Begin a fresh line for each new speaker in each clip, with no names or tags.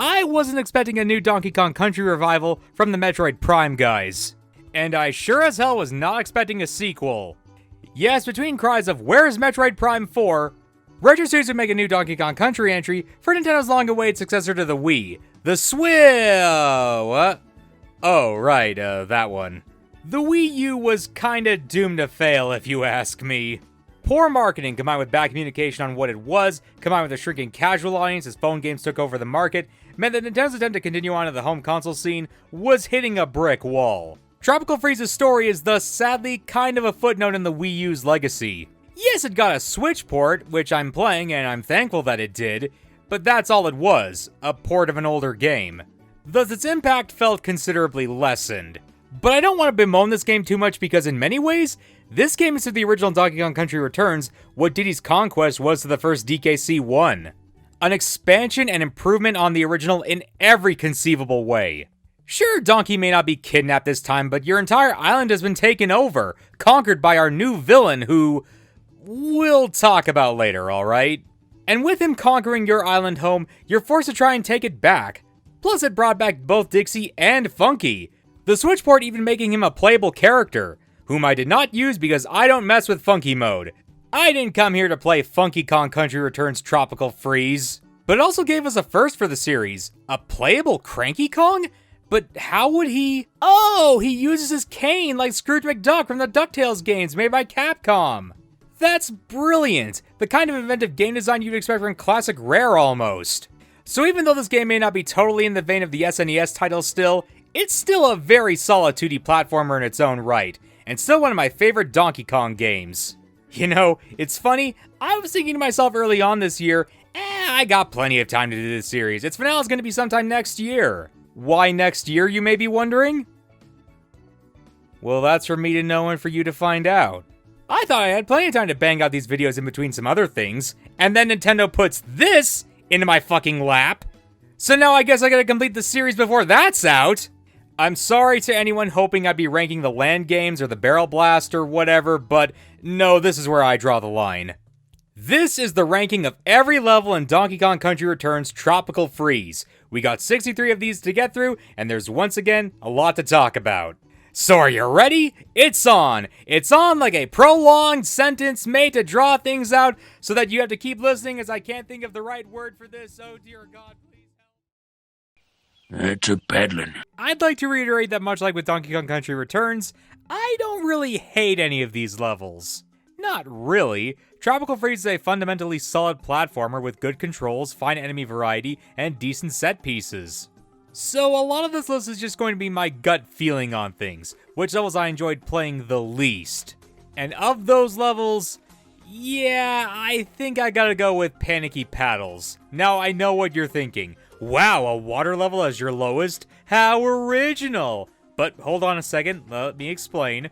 I wasn't expecting a new Donkey Kong Country revival from the Metroid Prime guys. And I sure as hell was not expecting a sequel. Yes, between cries of "Where's Metroid Prime 4?", Retro Studios would make a new Donkey Kong Country entry for Nintendo's long-awaited successor to the Wii, the What? Oh, right, that one. The Wii U was kinda doomed to fail, if you ask me. Poor marketing combined with bad communication on what it was, combined with a shrinking casual audience as phone games took over the market, meant that Nintendo's attempt to continue on in the home console scene was hitting a brick wall. Tropical Freeze's story is thus sadly kind of a footnote in the Wii U's legacy. Yes, it got a Switch port, which I'm playing and I'm thankful that it did, but that's all it was, a port of an older game. Thus its impact felt considerably lessened. But I don't want to bemoan this game too much because in many ways, this game is to the original Donkey Kong Country Returns what Diddy's Conquest was to the first DKC-1. An expansion and improvement on the original in every conceivable way. Sure, Donkey may not be kidnapped this time, but your entire island has been taken over, conquered by our new villain who we'll talk about later, alright? And with him conquering your island home, you're forced to try and take it back. Plus it brought back both Dixie and Funky, the Switch port even making him a playable character, whom I did not use because I don't mess with Funky mode. I didn't come here to play Funky Kong Country Returns Tropical Freeze. But it also gave us a first for the series, a playable Cranky Kong? But how would he... Oh, he uses his cane like Scrooge McDuck from the DuckTales games made by Capcom. That's brilliant, the kind of inventive game design you'd expect from classic Rare almost. So even though this game may not be totally in the vein of the SNES title still, it's still a very solid 2D platformer in its own right, and still one of my favorite Donkey Kong games. You know, it's funny, I was thinking to myself early on this year, I got plenty of time to do this series, its finale is going to be sometime next year. Why next year, you may be wondering? Well, that's for me to know and for you to find out. I thought I had plenty of time to bang out these videos in between some other things, and then Nintendo puts this into my fucking lap. So now I guess I gotta complete the series before that's out. I'm sorry to anyone hoping I'd be ranking the land games or the Barrel Blast or whatever, but no, this is where I draw the line. This is the ranking of every level in Donkey Kong Country Returns Tropical Freeze. We got 63 of these to get through, and there's once again a lot to talk about. So are you ready? It's on! It's on like a prolonged sentence made to draw things out so that you have to keep listening as I can't think of the right word for this. Oh dear God, please help.
That's a peddling.
I'd like to reiterate that much like with Donkey Kong Country Returns, I don't really hate any of these levels. Not really. Tropical Freeze is a fundamentally solid platformer with good controls, fine enemy variety, and decent set pieces. So a lot of this list is just going to be my gut feeling on things, which levels I enjoyed playing the least. And of those levels, yeah, I think I gotta go with Panicky Paddles. Now I know what you're thinking. Wow, a water level as your lowest? How original! But hold on a second, let me explain.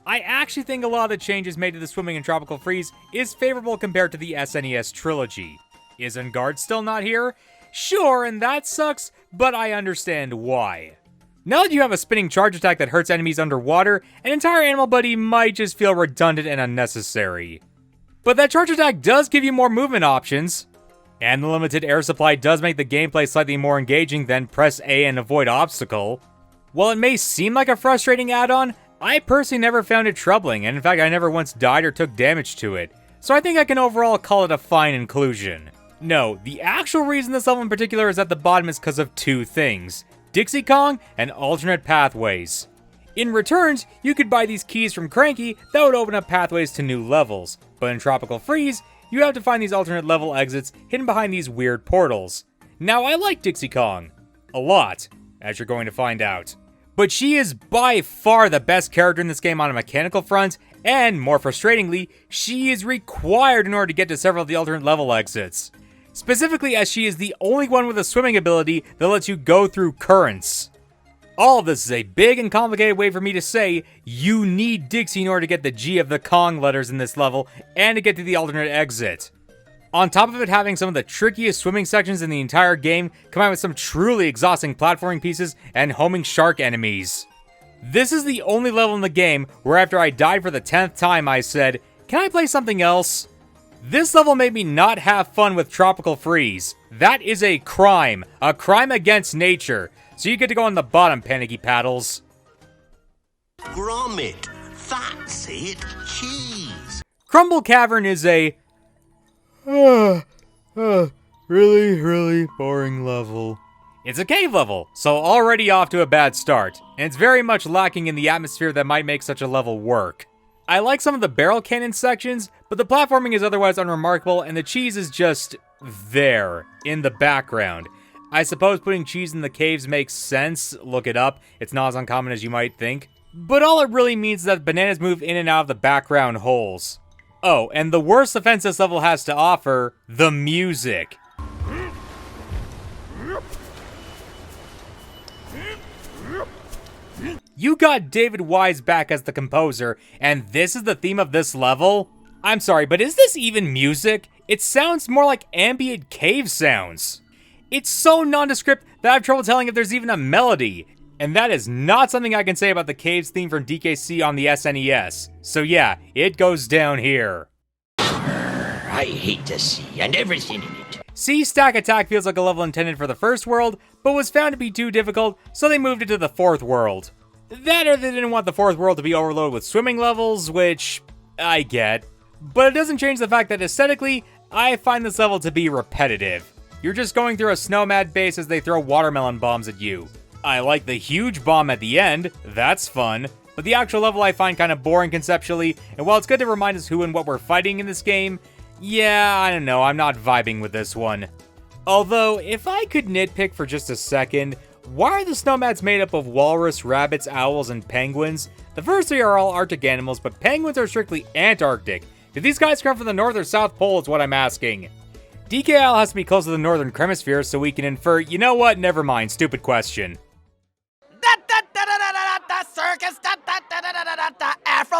I actually think a lot of the changes made to the swimming in Tropical Freeze is favorable compared to the SNES trilogy. Is Unguard still not here? Sure, and that sucks, but I understand why. Now that you have a spinning charge attack that hurts enemies underwater, an entire animal buddy might just feel redundant and unnecessary. But that charge attack does give you more movement options, and the limited air supply does make the gameplay slightly more engaging than press A and avoid obstacle. While it may seem like a frustrating add-on, I personally never found it troubling, and in fact I never once died or took damage to it, so I think I can overall call it a fine inclusion. No, the actual reason this level in particular is at the bottom is because of two things: Dixie Kong and alternate pathways. In Returns, you could buy these keys from Cranky that would open up pathways to new levels, but in Tropical Freeze, you have to find these alternate level exits hidden behind these weird portals. Now I like Dixie Kong. A lot, as you're going to find out. But she is by far the best character in this game on a mechanical front, and more frustratingly, she is required in order to get to several of the alternate level exits. Specifically as she is the only one with a swimming ability that lets you go through currents. All of this is a big and complicated way for me to say you need Dixie in order to get the G of the Kong letters in this level and to get to the alternate exit. On top of it having some of the trickiest swimming sections in the entire game, combined with some truly exhausting platforming pieces and homing shark enemies. This is the only level in the game where after I died for the 10th time I said, "Can I play something else?" This level made me not have fun with Tropical Freeze. That is a crime against nature. So you get to go on the bottom, Panicky Paddles.
Grommet, that's it, cheese.
Crumble Cavern is a really boring level. It's a cave level, so already off to a bad start, and it's very much lacking in the atmosphere that might make such a level work. I like some of the barrel cannon sections, but the platforming is otherwise unremarkable, and the cheese is just there, in the background. I suppose putting cheese in the caves makes sense. Look it up. It's not as uncommon as you might think. But all it really means is that bananas move in and out of the background holes. Oh, and the worst offense this level has to offer, the music. You got David Wise back as the composer, and this is the theme of this level? I'm sorry, but is this even music? It sounds more like ambient cave sounds. It's so nondescript that I have trouble telling if there's even a melody. And that is not something I can say about the Caves theme from DKC on the SNES. So yeah, it goes down here.
I hate the sea and everything in it.
Sea Stack Attack feels like a level intended for the first world, but was found to be too difficult, so they moved it to the fourth world. That or they didn't want the fourth world to be overloaded with swimming levels, which I get. But it doesn't change the fact that aesthetically, I find this level to be repetitive. You're just going through a Snowmad base as they throw watermelon bombs at you. I like the huge bomb at the end, that's fun, but the actual level I find kind of boring conceptually, and while it's good to remind us who and what we're fighting in this game, yeah, I don't know, I'm not vibing with this one. Although, if I could nitpick for just a second, why are the Snowmads made up of walrus, rabbits, owls, and penguins? The first three are all Arctic animals, but penguins are strictly Antarctic. Do these guys come from the North or South Pole is what I'm asking. DKL has to be close to the Northern Hemisphere so we can infer, you know what, never mind, stupid question.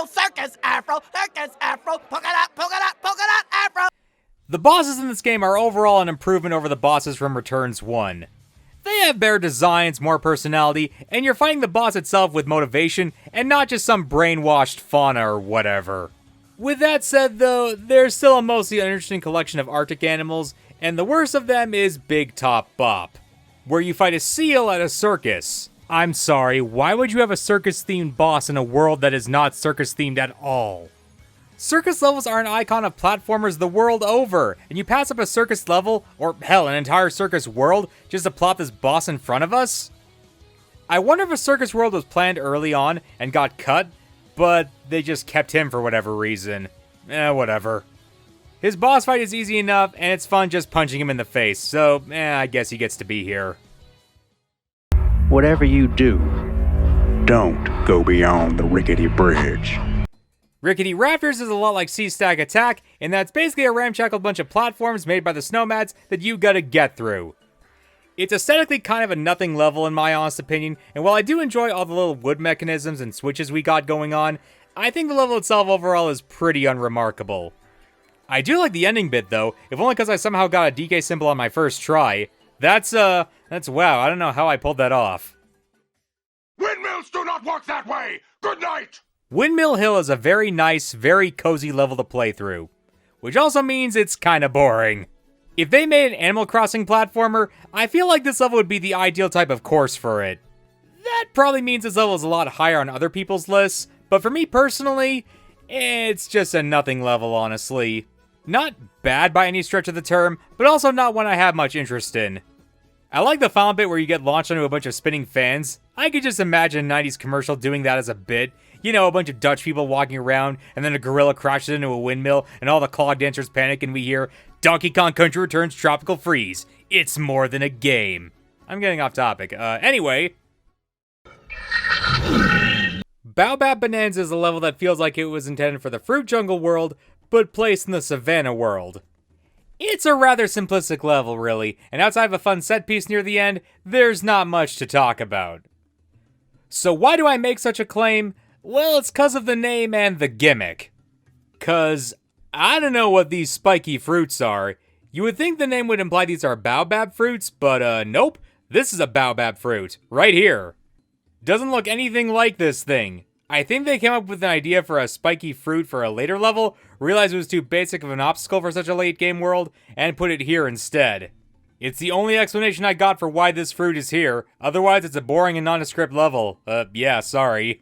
Circus, Afro, circus, Afro, polka dot, Afro.
The bosses in this game are overall an improvement over the bosses from Returns 1. They have better designs, more personality, and you're fighting the boss itself with motivation, and not just some brainwashed fauna or whatever. With that said though, there's still a mostly uninteresting collection of Arctic animals, and the worst of them is Big Top Bop, where you fight a seal at a circus. I'm sorry, why would you have a circus-themed boss in a world that is not circus-themed at all? Circus levels are an icon of platformers the world over, and you pass up a circus level, or hell, an entire circus world, just to plop this boss in front of us? I wonder if a circus world was planned early on and got cut, but they just kept him for whatever reason. Whatever. His boss fight is easy enough, and it's fun just punching him in the face, so I guess he gets to be here.
Whatever you do, don't go beyond the rickety bridge.
Rickety Rafters is a lot like Sea Stack Attack, and that's basically a ramshackle bunch of platforms made by the Snowmads that you gotta get through. It's aesthetically kind of a nothing level in my honest opinion, and while I do enjoy all the little wood mechanisms and switches we got going on, I think the level itself overall is pretty unremarkable. I do like the ending bit though, if only because I somehow got a DK symbol on my first try. That's wow, I don't know how I pulled that off.
Windmills do not work that way! Good night!
Windmill Hill is a very nice, very cozy level to play through, which also means it's kinda boring. If they made an Animal Crossing platformer, I feel like this level would be the ideal type of course for it. That probably means this level is a lot higher on other people's lists, but for me personally, it's just a nothing level, honestly. Not bad by any stretch of the term, but also not one I have much interest in. I like the final bit where you get launched onto a bunch of spinning fans. I could just imagine a 90s commercial doing that as a bit. You know, a bunch of Dutch people walking around, and then a gorilla crashes into a windmill, and all the clog dancers panic, and we hear, Donkey Kong Country returns Tropical Freeze. It's more than a game. I'm getting off topic. Anyway. Baobab Bonanza is a level that feels like it was intended for the Fruit Jungle world, but placed in the Savannah world. It's a rather simplistic level, really, and outside of a fun set piece near the end, there's not much to talk about. So why do I make such a claim? Well, it's 'cause of the name and the gimmick. 'Cause I don't know what these spiky fruits are. You would think the name would imply these are baobab fruits, but nope. This is a baobab fruit, right here. Doesn't look anything like this thing. I think they came up with an idea for a spiky fruit for a later level, realized it was too basic of an obstacle for such a late game world, and put it here instead. It's the only explanation I got for why this fruit is here, otherwise it's a boring and nondescript level. Yeah, sorry.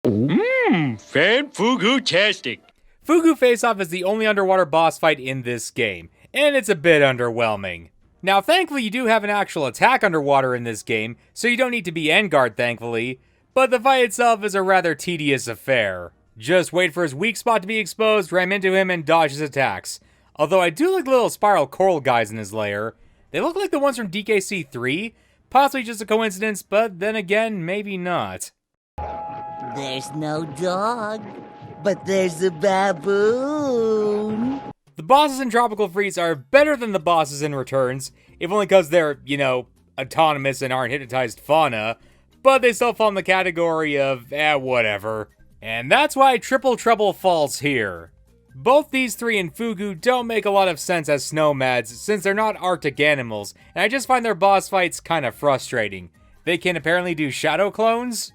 Fan-fugu-tastic.
Fugu Face-Off is the only underwater boss fight in this game, and it's a bit underwhelming. Now, thankfully you do have an actual attack underwater in this game, so you don't need to be end guard, thankfully, but the fight itself is a rather tedious affair. Just wait for his weak spot to be exposed, ram into him, and dodge his attacks. Although I do like the little spiral coral guys in his lair. They look like the ones from DKC 3, possibly just a coincidence, but then again, maybe not.
There's no dog, but there's a baboon.
The bosses in Tropical Freeze are better than the bosses in Returns, if only because they're, autonomous and aren't hypnotized fauna, but they still fall in the category of, whatever. And that's why Triple Trouble falls here. Both these three and Fugu don't make a lot of sense as snowmads, since they're not Arctic animals, and I just find their boss fights kinda frustrating. They can apparently do shadow clones?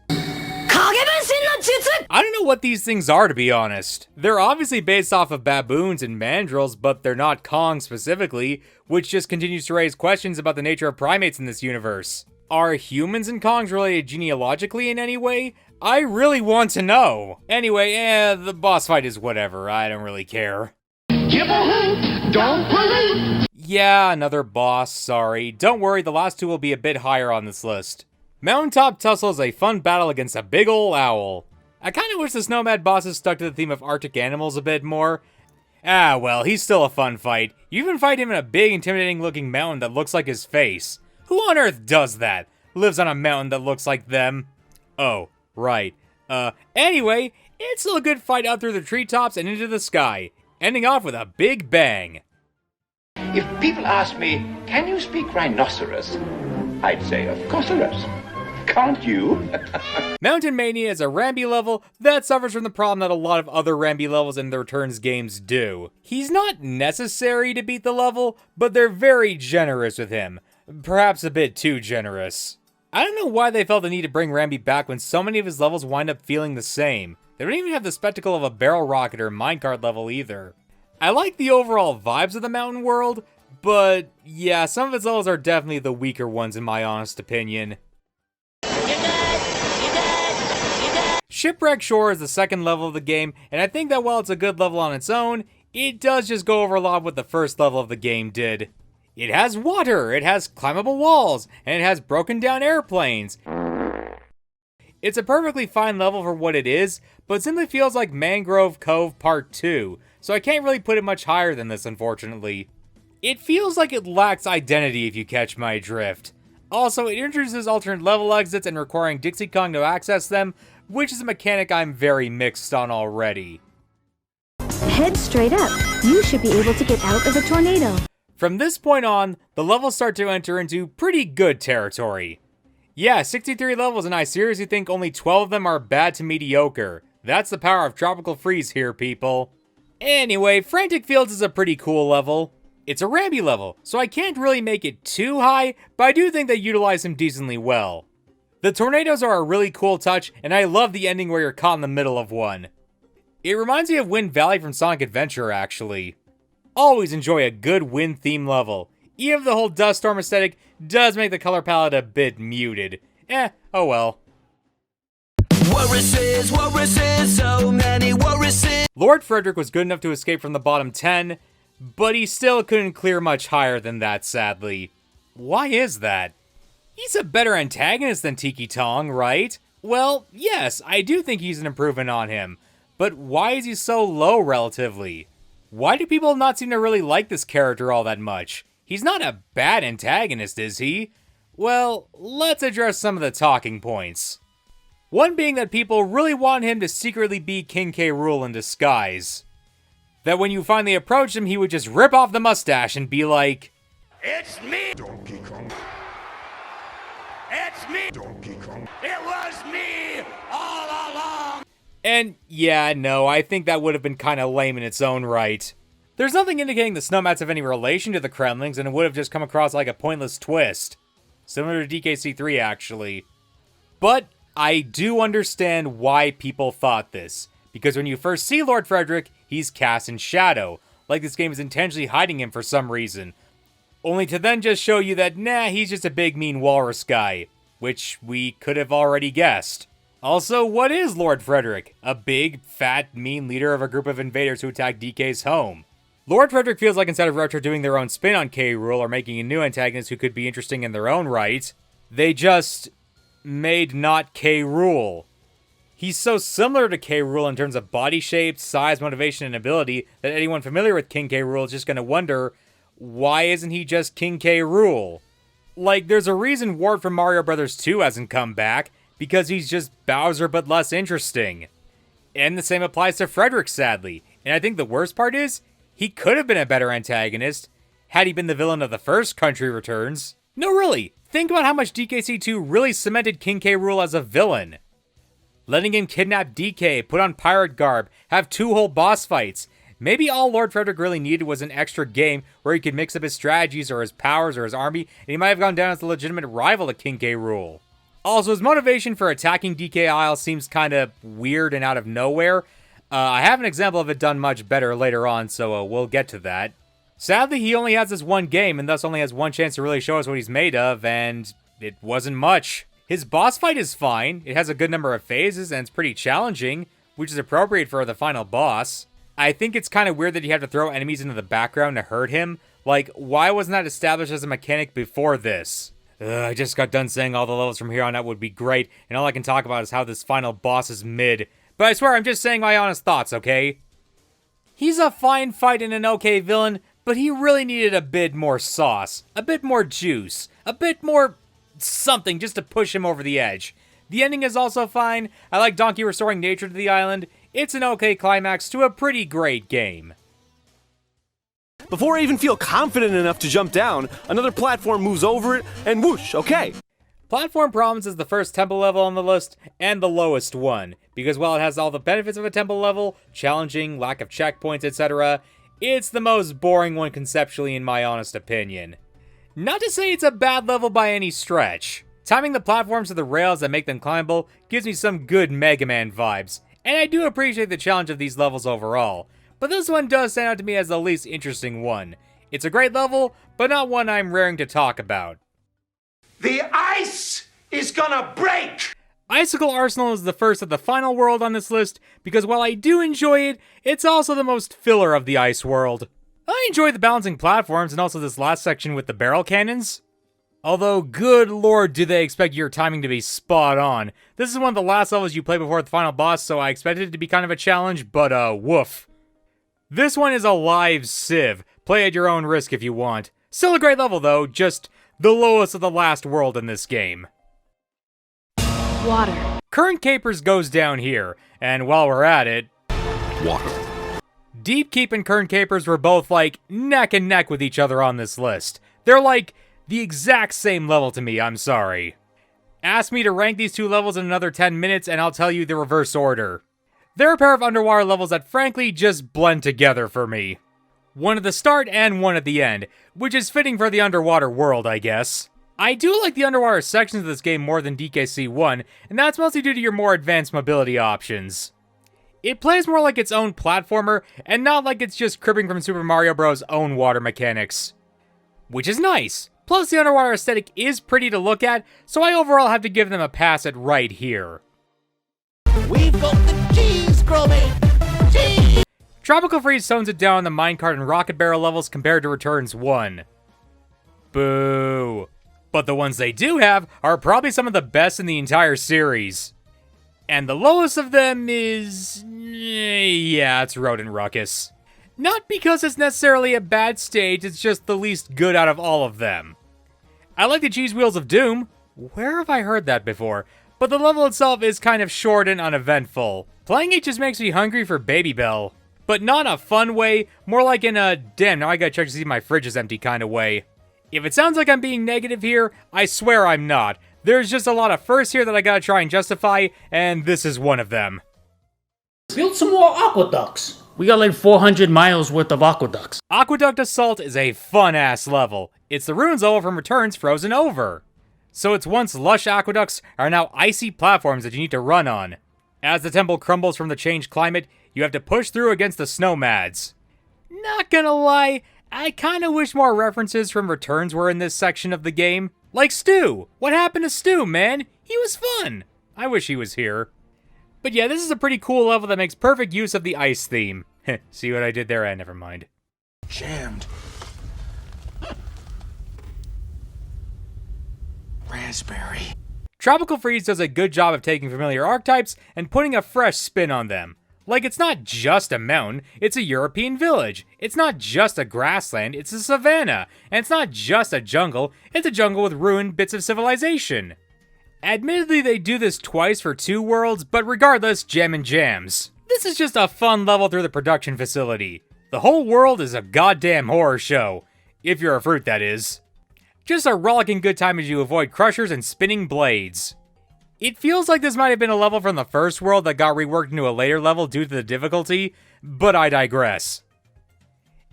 I don't know what these things are, to be honest. They're obviously based off of baboons and mandrills, but they're not Kong specifically, which just continues to raise questions about the nature of primates in this universe. Are humans and Kongs related genealogically in any way? I really want to know. Anyway, the boss fight is whatever, I don't really care.
Don't pollute!
Yeah, another boss, sorry. Don't worry, the last two will be a bit higher on this list. Mountaintop Tussle is a fun battle against a big ol' owl. I kinda wish the Snowmad bosses stuck to the theme of Arctic animals a bit more. Well, he's still a fun fight. You even fight him in a big, intimidating looking mountain that looks like his face. Who on earth does that? Lives on a mountain that looks like them? Oh, right. Anyway, it's still a good fight up through the treetops and into the sky, ending off with a big bang.
If people ask me, can you speak rhinoceros? I'd say, of course. Can't you?
Mountain Mania is a Rambi level that suffers from the problem that a lot of other Rambi levels in the Returns games do. He's not necessary to beat the level, but they're very generous with him. Perhaps a bit too generous. I don't know why they felt the need to bring Rambi back when so many of his levels wind up feeling the same. They don't even have the spectacle of a barrel rocket or minecart level either. I like the overall vibes of the mountain world, but yeah, some of its levels are definitely the weaker ones in my honest opinion. Shipwreck Shore is the second level of the game, and I think that while it's a good level on its own, it does just go over a lot of what the first level of the game did. It has water, it has climbable walls, and it has broken down airplanes. It's a perfectly fine level for what it is, but simply feels like Mangrove Cove Part 2, so I can't really put it much higher than this, unfortunately. It feels like it lacks identity, if you catch my drift. Also, it introduces alternate level exits and requiring Dixie Kong to access them, which is a mechanic I'm very mixed on already.
Head straight up. You should be able to get out of a tornado.
From this point on, the levels start to enter into pretty good territory. Yeah, 63 levels, and I seriously think only 12 of them are bad to mediocre. That's the power of Tropical Freeze here, people. Anyway, Frantic Fields is a pretty cool level. It's a Rambi level, so I can't really make it too high, but I do think they utilize him decently well. The tornadoes are a really cool touch, and I love the ending where you're caught in the middle of one. It reminds me of Wind Valley from Sonic Adventure, actually. Always enjoy a good wind theme level. Even if the whole dust storm aesthetic does make the color palette a bit muted. Oh well.
Walruses, so many walruses.
Lord Frederick was good enough to escape from the bottom 10, but he still couldn't clear much higher than that, sadly. Why is that? He's a better antagonist than Tiki Tong, right? Well, yes, I do think he's an improvement on him, but why is he so low relatively? Why do people not seem to really like this character all that much? He's not a bad antagonist, is he? Well, let's address some of the talking points. One being that people really want him to secretly be King K. Rool in disguise. That when you finally approach him, he would just rip off the mustache and be like,
It's me, Donkey Kong. It's me, Donkey Kong. It was me all along.
And yeah, no, I think that would have been kinda lame in its own right. There's nothing indicating the Snowmats have any relation to the Kremlings, and it would have just come across like a pointless twist. Similar to DKC3, actually. But I do understand why people thought this, because when you first see Lord Frederick, he's cast in shadow, like this game is intentionally hiding him for some reason. Only to then just show you that, nah, he's just a big mean walrus guy, which we could have already guessed. Also, what is Lord Frederick? A big, fat, mean leader of a group of invaders who attack DK's home. Lord Frederick feels like instead of Retro doing their own spin on K. Rool or making a new antagonist who could be interesting in their own right, they just made not K. Rool. He's so similar to K. Rool in terms of body shape, size, motivation, and ability that anyone familiar with King K. Rool is just going to wonder, why isn't he just King K. Rool? Like, there's a reason Wart from Mario Bros. 2 hasn't come back, because he's just Bowser but less interesting. And the same applies to Frederick, sadly. And I think the worst part is, he could have been a better antagonist, had he been the villain of the first Country Returns. No, really, think about how much DKC2 really cemented King K. Rool as a villain. Letting him kidnap DK, put on pirate garb, have 2 whole boss fights. Maybe all Lord Frederick really needed was an extra game where he could mix up his strategies or his powers or his army, and he might have gone down as a legitimate rival to King K. Rool. Also, his motivation for attacking DK Isle seems kinda weird and out of nowhere. I have an example of it done much better later on, so we'll get to that. Sadly, he only has this one game, and thus only has one chance to really show us what he's made of, and it wasn't much. His boss fight is fine, it has a good number of phases, and it's pretty challenging, which is appropriate for the final boss. I think it's kind of weird that you have to throw enemies into the background to hurt him. Like, why wasn't that established as a mechanic before this? I just got done saying all the levels from here on out would be great, and all I can talk about is how this final boss is mid. But I swear I'm just saying my honest thoughts, okay? He's a fine fight and an okay villain, but he really needed a bit more sauce, a bit more juice, a bit more something just to push him over the edge. The ending is also fine. I like Donkey restoring nature to the island. It's an okay climax to a pretty great game.
Before I even feel confident enough to jump down, another platform moves over it, and whoosh, okay.
Platform Problems is the first temple level on the list, and the lowest one, because while it has all the benefits of a temple level, challenging, lack of checkpoints, etc., it's the most boring one conceptually in my honest opinion. Not to say it's a bad level by any stretch. Timing the platforms to the rails that make them climbable gives me some good Mega Man vibes, and I do appreciate the challenge of these levels overall, but this one does stand out to me as the least interesting one. It's a great level, but not one I'm raring to talk about.
The ice is gonna break!
Icicle Arsenal is the first of the final world on this list, because while I do enjoy it, it's also the most filler of the ice world. I enjoy the balancing platforms and also this last section with the barrel cannons. Although, good lord, do they expect your timing to be spot on. This is one of the last levels you play before the final boss, so I expected it to be kind of a challenge, but woof. This one is a live sieve. Play at your own risk if you want. Still a great level though, just the lowest of the last world in this game.
Water.
Current Capers goes down here, and while we're at it...
Water.
Deep Keep and Current Capers were both like neck and neck with each other on this list. They're like the exact same level to me, I'm sorry. Ask me to rank these two levels in another 10 minutes and I'll tell you the reverse order. They're a pair of underwater levels that frankly just blend together for me. One at the start and one at the end, which is fitting for the underwater world, I guess. I do like the underwater sections of this game more than DKC1, and that's mostly due to your more advanced mobility options. It plays more like its own platformer, and not like it's just cribbing from Super Mario Bros. Own water mechanics. Which is nice. Plus, the underwater aesthetic is pretty to look at, so I overall have to give them a pass at right here.
We've got the cheese, Grommy! Cheese!
Tropical Freeze tones it down on the Minecart and Rocket Barrel levels compared to Returns 1. Boo. But the ones they do have are probably some of the best in the entire series. And the lowest of them is... yeah, it's Rodent Ruckus. Not because it's necessarily a bad stage, it's just the least good out of all of them. I like the Cheese Wheels of Doom. Where have I heard that before? But the level itself is kind of short and uneventful. Playing it just makes me hungry for Baby Bell. But not in a fun way, more like in a, damn, now I gotta check to see if my fridge is empty kind of way. If it sounds like I'm being negative here, I swear I'm not. There's just a lot of firsts here that I gotta try and justify, and this is one of them.
Build some more aqueducts. We got like 400 miles worth of aqueducts.
Aqueduct Assault is a fun-ass level. It's the ruins level from Returns frozen over. So its once lush aqueducts are now icy platforms that you need to run on. As the temple crumbles from the changed climate, you have to push through against the snow mads. Not gonna lie, I kinda wish more references from Returns were in this section of the game. Like Stu! What happened to Stu, man? He was fun! I wish he was here. But yeah, this is a pretty cool level that makes perfect use of the ice theme. See what I did there? Never mind.
Jammed. Raspberry.
Tropical Freeze does a good job of taking familiar archetypes and putting a fresh spin on them. Like, it's not just a mountain, it's a European village. It's not just a grassland, it's a savanna. And it's not just a jungle, it's a jungle with ruined bits of civilization. Admittedly, they do this twice for 2 worlds, but regardless, gem and jams. This is just a fun level through the production facility. The whole world is a goddamn horror show. If you're a fruit, that is. Just a rollicking good time as you avoid crushers and spinning blades. It feels like this might have been a level from the first world that got reworked into a later level due to the difficulty, but I digress.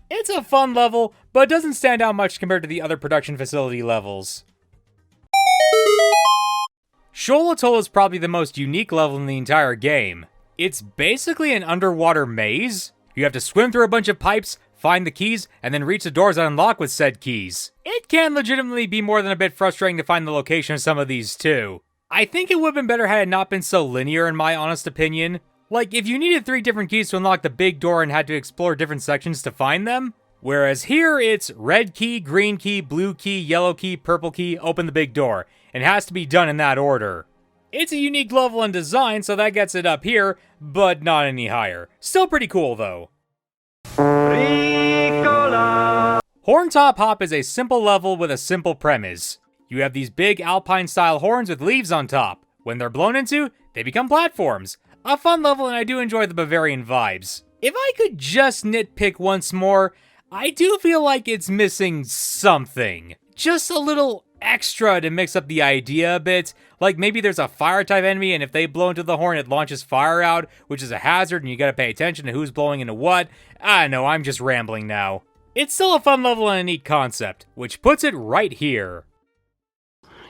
It's a fun level, but it doesn't stand out much compared to the other production facility levels. Shoal Atoll is probably the most unique level in the entire game. It's basically an underwater maze. You have to swim through a bunch of pipes, find the keys, and then reach the doors that unlock with said keys. It can legitimately be more than a bit frustrating to find the location of some of these too. I think it would have been better had it not been so linear in my honest opinion. Like, if you needed 3 different keys to unlock the big door and had to explore different sections to find them. Whereas here it's red key, green key, blue key, yellow key, purple key, open the big door. It has to be done in that order. It's a unique level in design, so that gets it up here, but not any higher. Still pretty cool though. Horntop Hop is a simple level with a simple premise. You have these big alpine-style horns with leaves on top. When they're blown into, they become platforms. A fun level, and I do enjoy the Bavarian vibes. If I could just nitpick once more, I do feel like it's missing something. Just a little extra to mix up the idea a bit. Like maybe there's a fire-type enemy, and if they blow into the horn, it launches fire out, which is a hazard, and you gotta pay attention to who's blowing into what. I don't know, I'm just rambling now. It's still a fun level and a neat concept, which puts it right here.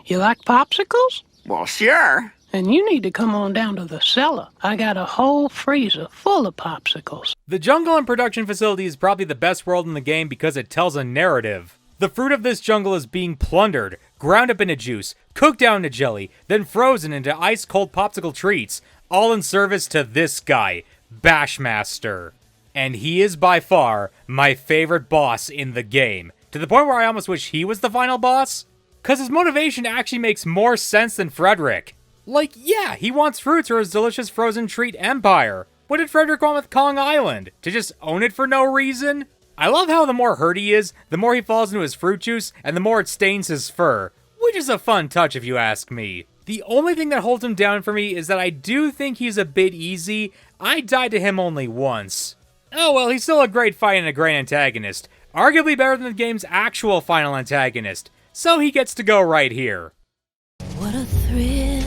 You like popsicles?
Well, sure.
And you need to come on down to the cellar. I got a whole freezer full of popsicles.
The jungle and production facility is probably the best world in the game because it tells a narrative. The fruit of this jungle is being plundered, ground up into juice, cooked down to jelly, then frozen into ice-cold popsicle treats, all in service to this guy, Bashmaster. And he is by far my favorite boss in the game, to the point where I almost wish he was the final boss. Cause his motivation actually makes more sense than Frederick. Like, yeah, he wants fruits for his delicious frozen treat empire. What did Frederick want with Kong Island? To just own it for no reason? I love how the more hurt he is, the more he falls into his fruit juice, and the more it stains his fur. Which is a fun touch if you ask me. The only thing that holds him down for me is that I do think he's a bit easy. I died to him only once. Oh well, he's still a great fight and a great antagonist. Arguably better than the game's actual final antagonist. So he gets to go right here.
What a thrill.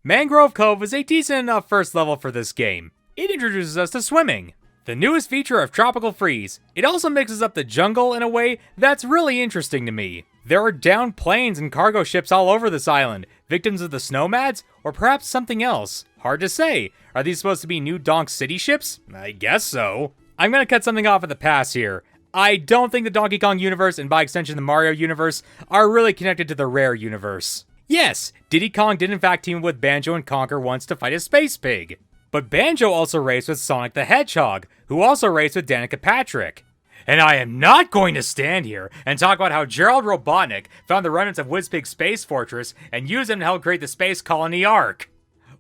Mangrove Cove is a decent enough first level for this game. It introduces us to swimming, the newest feature of Tropical Freeze. It also mixes up the jungle in a way that's really interesting to me. There are downed planes and cargo ships all over this island, victims of the snowmads, or perhaps something else. Hard to say. Are these supposed to be new Donk City ships? I guess so. I'm gonna cut something off at the pass here. I don't think the Donkey Kong universe, and by extension the Mario universe, are really connected to the Rare universe. Yes, Diddy Kong did in fact team with Banjo and Conker once to fight a space pig. But Banjo also raced with Sonic the Hedgehog, who also raced with Danica Patrick. And I am not going to stand here and talk about how Gerald Robotnik found the remnants of Wizpig's Space Fortress and used them to help create the Space Colony Ark.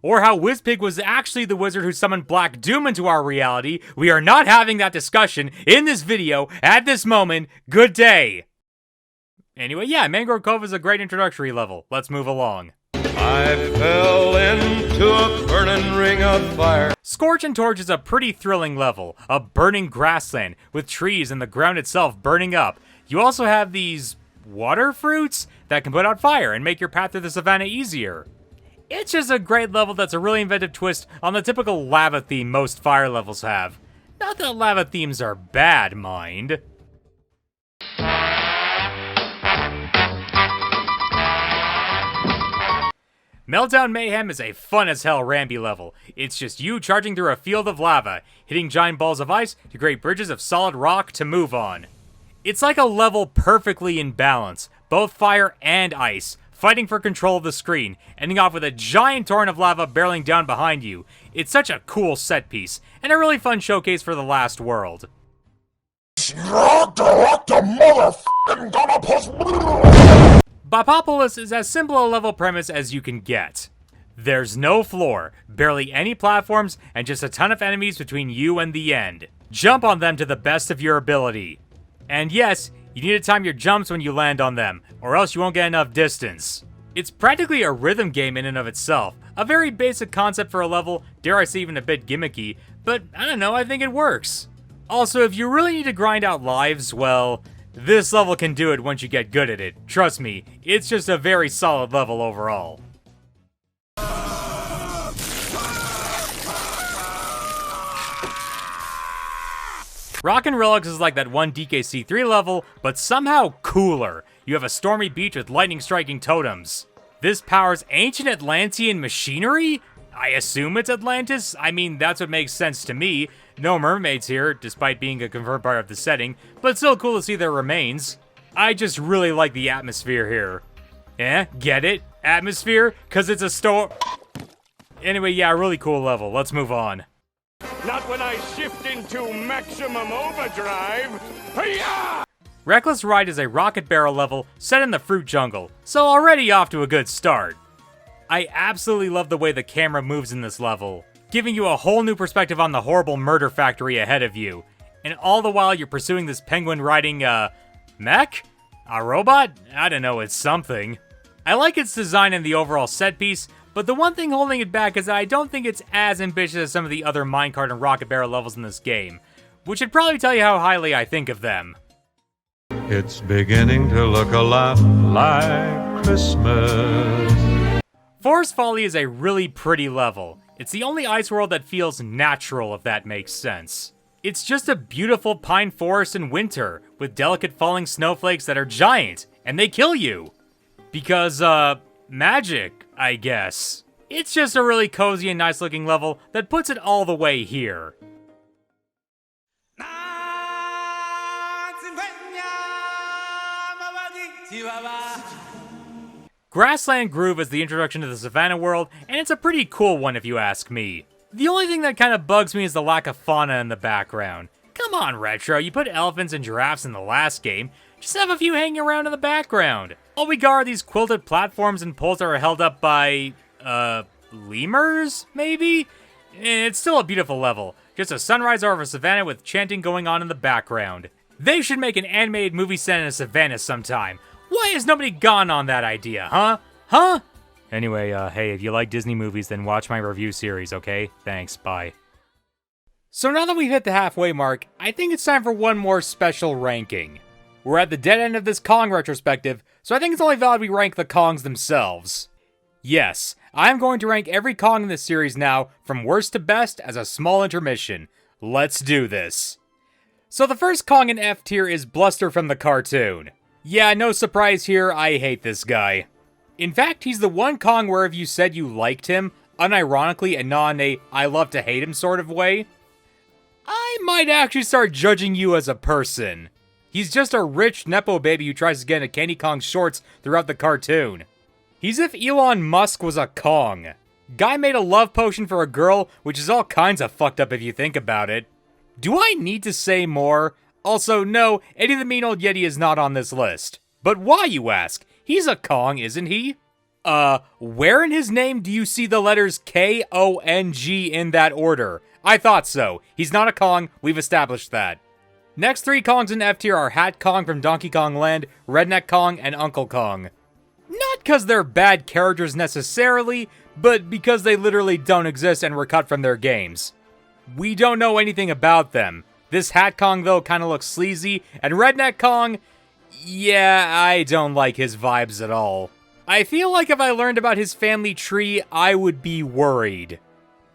Or how Wizpig was actually the wizard who summoned Black Doom into our reality. We are not having that discussion in this video at this moment. Good day. Anyway, yeah, Mangrove Cove is a great introductory level. Let's move along.
I fell into a burning ring of fire.
Scorch and Torch is a pretty thrilling level. A burning grassland with trees and the ground itself burning up. You also have these water fruits that can put out fire and make your path through the savannah easier. It's just a great level that's a really inventive twist on the typical lava theme most fire levels have. Not that lava themes are bad, mind. Meltdown Mayhem is a fun as hell Rambi level. It's just you charging through a field of lava, hitting giant balls of ice to create bridges of solid rock to move on. It's like a level perfectly in balance, both fire and ice, fighting for control of the screen, ending off with a giant torrent of lava barreling down behind you. It's such a cool set piece, and a really fun showcase for the last world. Bopopolis is as simple a level premise as you can get. There's no floor, barely any platforms, and just a ton of enemies between you and the end. Jump on them to the best of your ability. And yes, you need to time your jumps when you land on them, or else you won't get enough distance. It's practically a rhythm game in and of itself, a very basic concept for a level, dare I say even a bit gimmicky, but I don't know, I think it works. Also, if you really need to grind out lives, well, this level can do it once you get good at it. Trust me, it's just a very solid level overall. Rockin' Relics is like that one DKC3 level, but somehow cooler. You have a stormy beach with lightning striking totems. This powers ancient Atlantean machinery? I assume it's Atlantis? I mean, that's what makes sense to me. No mermaids here, despite being a confirmed part of the setting, but still cool to see their remains. I just really like the atmosphere here. Eh? Get it? Atmosphere? Cause it's a storm. Anyway, yeah, really cool level. Let's move on.
Not when I shift into maximum overdrive. Hi-ya!
Reckless Ride is a rocket barrel level set in the fruit jungle, so already off to a good start. I absolutely love the way the camera moves in this level, giving you a whole new perspective on the horrible murder factory ahead of you. And all the while you're pursuing this penguin riding, mech? A robot? I don't know, it's something. I like its design and the overall set piece, but the one thing holding it back is that I don't think it's as ambitious as some of the other Minecart and Rocket Barrel levels in this game, which should probably tell you how highly I think of them.
It's beginning to look a lot like Christmas.
Forest Folly is a really pretty level. It's the only ice world that feels natural, if that makes sense. It's just a beautiful pine forest in winter, with delicate falling snowflakes that are giant, and they kill you. Because, magic, I guess. It's just a really cozy and nice looking level that puts it all the way here. Grassland Groove is the introduction to the Savannah world, and it's a pretty cool one if you ask me. The only thing that kind of bugs me is the lack of fauna in the background. Come on, Retro, you put elephants and giraffes in the last game, just have a few hanging around in the background. All we got are these quilted platforms and poles that are held up by, lemurs, maybe? It's still a beautiful level, just a sunrise over a savannah with chanting going on in the background. They should make an animated movie set in a savannah sometime. Why has nobody gone on that idea, huh? Huh? Anyway, hey, if you like Disney movies, then watch my review series, okay? Thanks, bye. So now that we've hit the halfway mark, I think it's time for one more special ranking. We're at the dead end of this Kong retrospective, so I think it's only valid we rank the Kongs themselves. Yes, I'm going to rank every Kong in this series now, from worst to best, as a small intermission. Let's do this. So the first Kong in F tier is Bluster from the cartoon. Yeah, no surprise here, I hate this guy. In fact, he's the one Kong where if you said you liked him, unironically and not in a I love to hate him sort of way, I might actually start judging you as a person. He's just a rich Nepo baby who tries to get into Candy Kong's shorts throughout the cartoon. He's if Elon Musk was a Kong. Guy made a love potion for a girl, which is all kinds of fucked up if you think about it. Do I need to say more? Also, no, Eddie the Mean Old Yeti is not on this list. But why, you ask? He's a Kong, isn't he? Where in his name do you see the letters K-O-N-G in that order? I thought so. He's not a Kong, we've established that. Next three Kongs in F tier are Hat Kong from Donkey Kong Land, Redneck Kong, and Uncle Kong. Not because they're bad characters necessarily, but because they literally don't exist and were cut from their games. We don't know anything about them. This Hat Kong, though, kind of looks sleazy, and Redneck Kong, yeah, I don't like his vibes at all. I feel like if I learned about his family tree, I would be worried.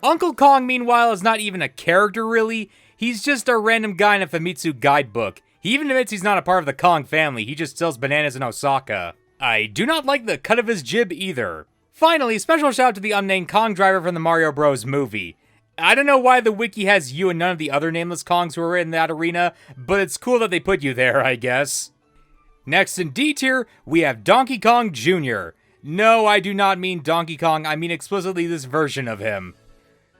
Uncle Kong, meanwhile, is not even a character, really. He's just a random guy in a Famitsu guidebook. He even admits he's not a part of the Kong family, he just sells bananas in Osaka. I do not like the cut of his jib either. Finally, special shout out to the unnamed Kong driver from the Mario Bros. Movie. I don't know why the wiki has you and none of the other nameless Kongs who are in that arena, but it's cool that they put you there, I guess. Next in D tier, we have Donkey Kong Jr. No, I do not mean Donkey Kong, I mean explicitly this version of him.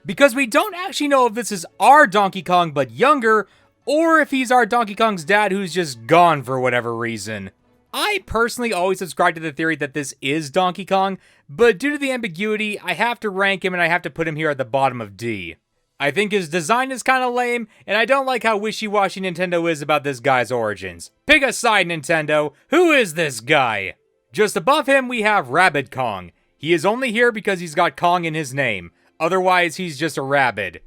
Because we don't actually know if this is our Donkey Kong but younger, or if he's our Donkey Kong's dad who's just gone for whatever reason. I personally always subscribe to the theory that this is Donkey Kong, but due to the ambiguity, I have to rank him and I have to put him here at the bottom of D. I think his design is kinda lame, and I don't like how wishy-washy Nintendo is about this guy's origins. Pick a side, Nintendo. Who is this guy? Just above him, we have Rabid Kong. He is only here because he's got Kong in his name. Otherwise, he's just a rabbit.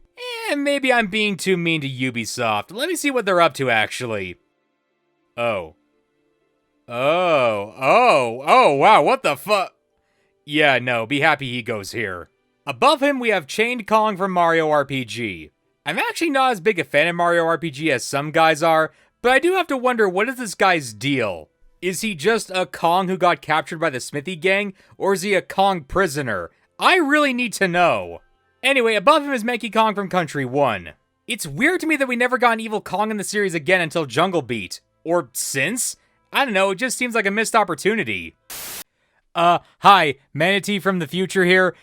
Maybe I'm being too mean to Ubisoft. Let me see what they're up to, actually. Oh, wow, what the fuck? Yeah, no, be happy he goes here. Above him, we have Chained Kong from Mario RPG. I'm actually not as big a fan of Mario RPG as some guys are, but I do have to wonder, what is this guy's deal? Is he just a Kong who got captured by the Smithy gang, or is he a Kong prisoner? I really need to know. Anyway, above him is Menky Kong from Country 1. It's weird to me that we never got an evil Kong in the series again until Jungle Beat. Or since? I don't know, it just seems like a missed opportunity. Hi, Manatee from the future here.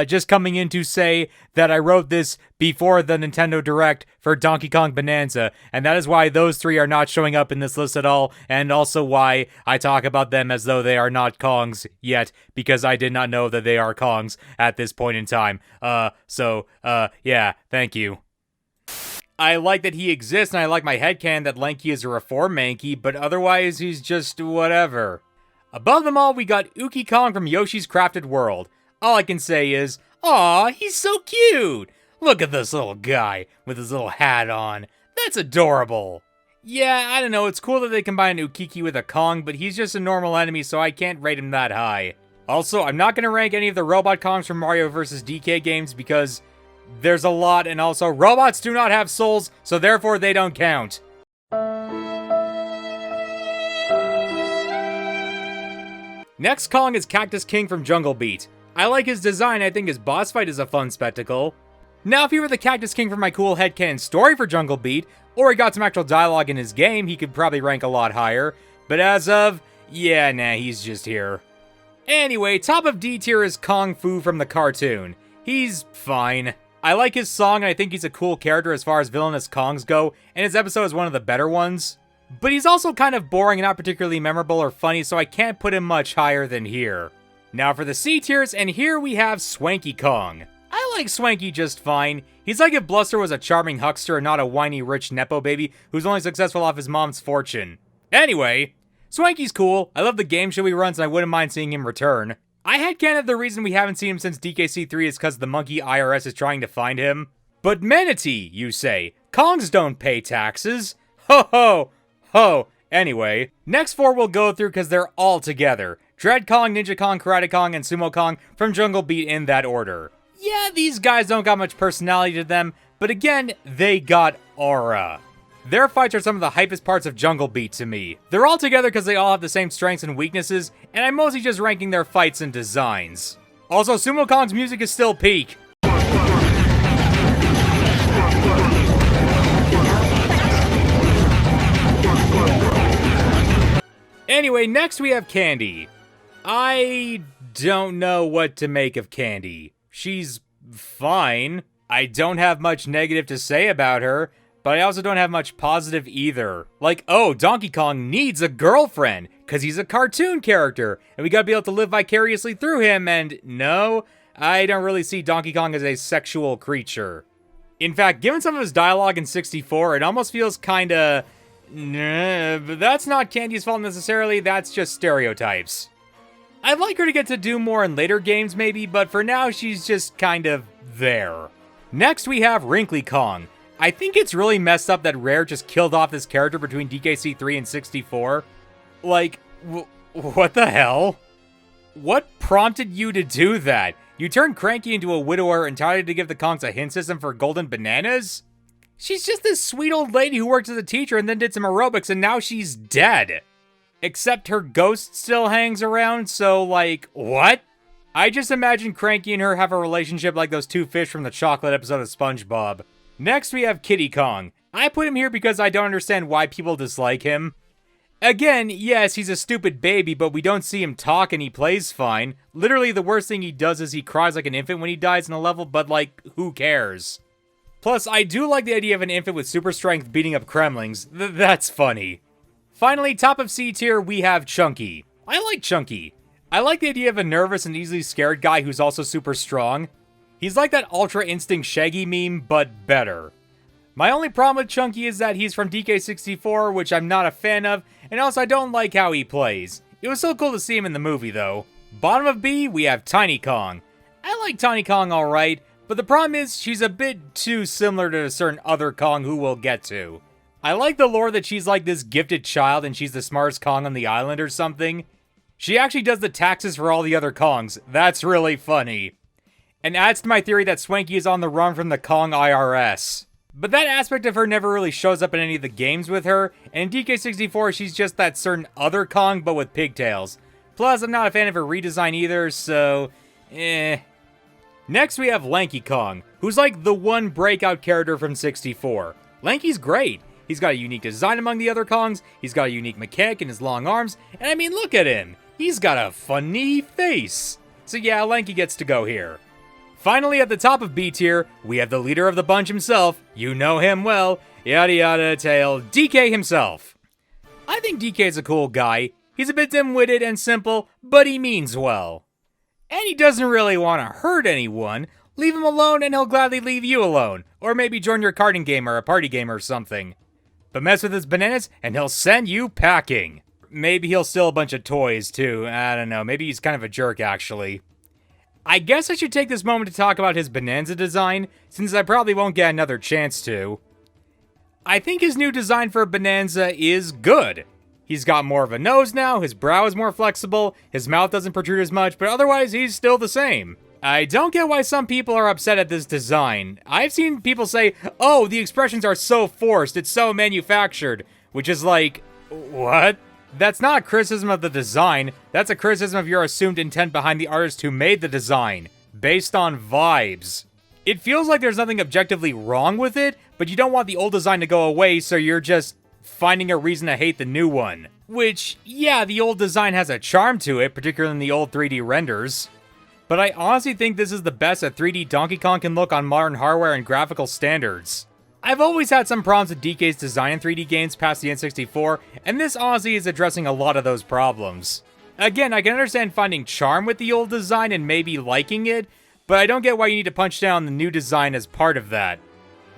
Just coming in to say that I wrote this before the Nintendo Direct for Donkey Kong Bonanza, and that is why those three are not showing up in this list at all, and also why I talk about them as though they are not Kongs yet, because I did not know that they are Kongs at this point in time. Yeah, thank you. I like that he exists, and I like my headcanon that Lanky is a reform Mankey, but otherwise he's just whatever. Above them all, we got Uki Kong from Yoshi's Crafted World. All I can say is, aw, he's so cute! Look at this little guy with his little hat on. That's adorable. Yeah, I don't know, it's cool that they combine Ukiki with a Kong, but he's just a normal enemy, so I can't rate him that high. Also, I'm not going to rank any of the robot Kongs from Mario vs. DK games because there's a lot, and also, robots do not have souls, so therefore they don't count. Next Kong is Cactus King from Jungle Beat. I like his design, I think his boss fight is a fun spectacle. Now if he were the Cactus King for my cool headcanon story for Jungle Beat, or he got some actual dialogue in his game, he could probably rank a lot higher. But as of, yeah, nah, he's just here. Anyway, top of D tier is Kung Fu from the cartoon. He's fine. I like his song and I think he's a cool character as far as villainous Kongs go, and his episode is one of the better ones. But he's also kind of boring and not particularly memorable or funny, so I can't put him much higher than here. Now for the C tiers, and here we have Swanky Kong. I like Swanky just fine. He's like if Bluster was a charming huckster and not a whiny rich nepo baby who's only successful off his mom's fortune. Anyway, Swanky's cool, I love the game show he runs and I wouldn't mind seeing him return. I headcanon the reason we haven't seen him since DKC3 is because the monkey IRS is trying to find him. But Manatee, you say, Kongs don't pay taxes. Ho ho! Ho! Anyway, next four we'll go through because they're all together. Dread Kong, Ninja Kong, Karate Kong, and Sumo Kong from Jungle Beat in that order. Yeah, these guys don't got much personality to them, but again, they got aura. Their fights are some of the hypest parts of Jungle Beat to me. They're all together because they all have the same strengths and weaknesses, and I'm mostly just ranking their fights and designs. Also, Sumo Kong's music is still peak. Anyway, next we have Candy. I don't know what to make of Candy. She's fine. I don't have much negative to say about her, but I also don't have much positive either. Like, oh, Donkey Kong needs a girlfriend, because he's a cartoon character, and we gotta be able to live vicariously through him, and no, I don't really see Donkey Kong as a sexual creature. In fact, given some of his dialogue in 64, it almost feels kinda... Nah, but that's not Candy's fault necessarily, that's just stereotypes. I'd like her to get to do more in later games maybe, but for now she's just kind of there. Next we have Wrinkly Kong. I think it's really messed up that Rare just killed off this character between DKC3 and 64. Like, what the hell? What prompted you to do that? You turned Cranky into a widower entirely to give the Kongs a hint system for golden bananas? She's just this sweet old lady who worked as a teacher and then did some aerobics and now she's dead. Except her ghost still hangs around, so like, what? I just imagine Cranky and her have a relationship like those two fish from the chocolate episode of SpongeBob. Next we have Kitty Kong. I put him here because I don't understand why people dislike him. Again, yes, he's a stupid baby, but we don't see him talk and he plays fine. Literally, the worst thing he does is he cries like an infant when he dies in a level, but like, who cares? Plus, I do like the idea of an infant with super strength beating up Kremlings. That's funny. Finally, top of C tier, we have Chunky. I like Chunky. I like the idea of a nervous and easily scared guy who's also super strong. He's like that Ultra Instinct Shaggy meme, but better. My only problem with Chunky is that he's from DK64, which I'm not a fan of, and also I don't like how he plays. It was so cool to see him in the movie, though. Bottom of B, we have Tiny Kong. I like Tiny Kong alright, but the problem is she's a bit too similar to a certain other Kong who we'll get to. I like the lore that she's like this gifted child and she's the smartest Kong on the island or something. She actually does the taxes for all the other Kongs. That's really funny. And adds to my theory that Swanky is on the run from the Kong IRS. But that aspect of her never really shows up in any of the games with her, and in DK64 she's just that certain other Kong but with pigtails. Plus, I'm not a fan of her redesign either, so... Next we have Lanky Kong, who's like the one breakout character from 64. Lanky's great. He's got a unique design among the other Kongs, he's got a unique mechanic in his long arms, and I mean, look at him! He's got a funny face! So yeah, Lanky gets to go here. Finally, at the top of B tier, we have the leader of the bunch himself. You know him well. Yada yada tail, DK himself. I think DK is a cool guy. He's a bit dim-witted and simple, but he means well. And he doesn't really want to hurt anyone. Leave him alone and he'll gladly leave you alone. Or maybe join your karting game or a party game or something. But mess with his bananas and he'll send you packing. Maybe he'll steal a bunch of toys too. I don't know, maybe he's kind of a jerk actually. I guess I should take this moment to talk about his Bonanza design, since I probably won't get another chance to. I think his new design for a Bonanza is good. He's got more of a nose now, his brow is more flexible, his mouth doesn't protrude as much, but otherwise he's still the same. I don't get why some people are upset at this design. I've seen people say, oh, the expressions are so forced, it's so manufactured, which is like, what? That's not a criticism of the design, that's a criticism of your assumed intent behind the artist who made the design, based on vibes. It feels like there's nothing objectively wrong with it, but you don't want the old design to go away, so you're just finding a reason to hate the new one. Which, yeah, the old design has a charm to it, particularly in the old 3D renders. But I honestly think this is the best a 3D Donkey Kong can look on modern hardware and graphical standards. I've always had some problems with DK's design in 3D games past the N64, and this honestly is addressing a lot of those problems. Again, I can understand finding charm with the old design and maybe liking it, but I don't get why you need to punch down the new design as part of that.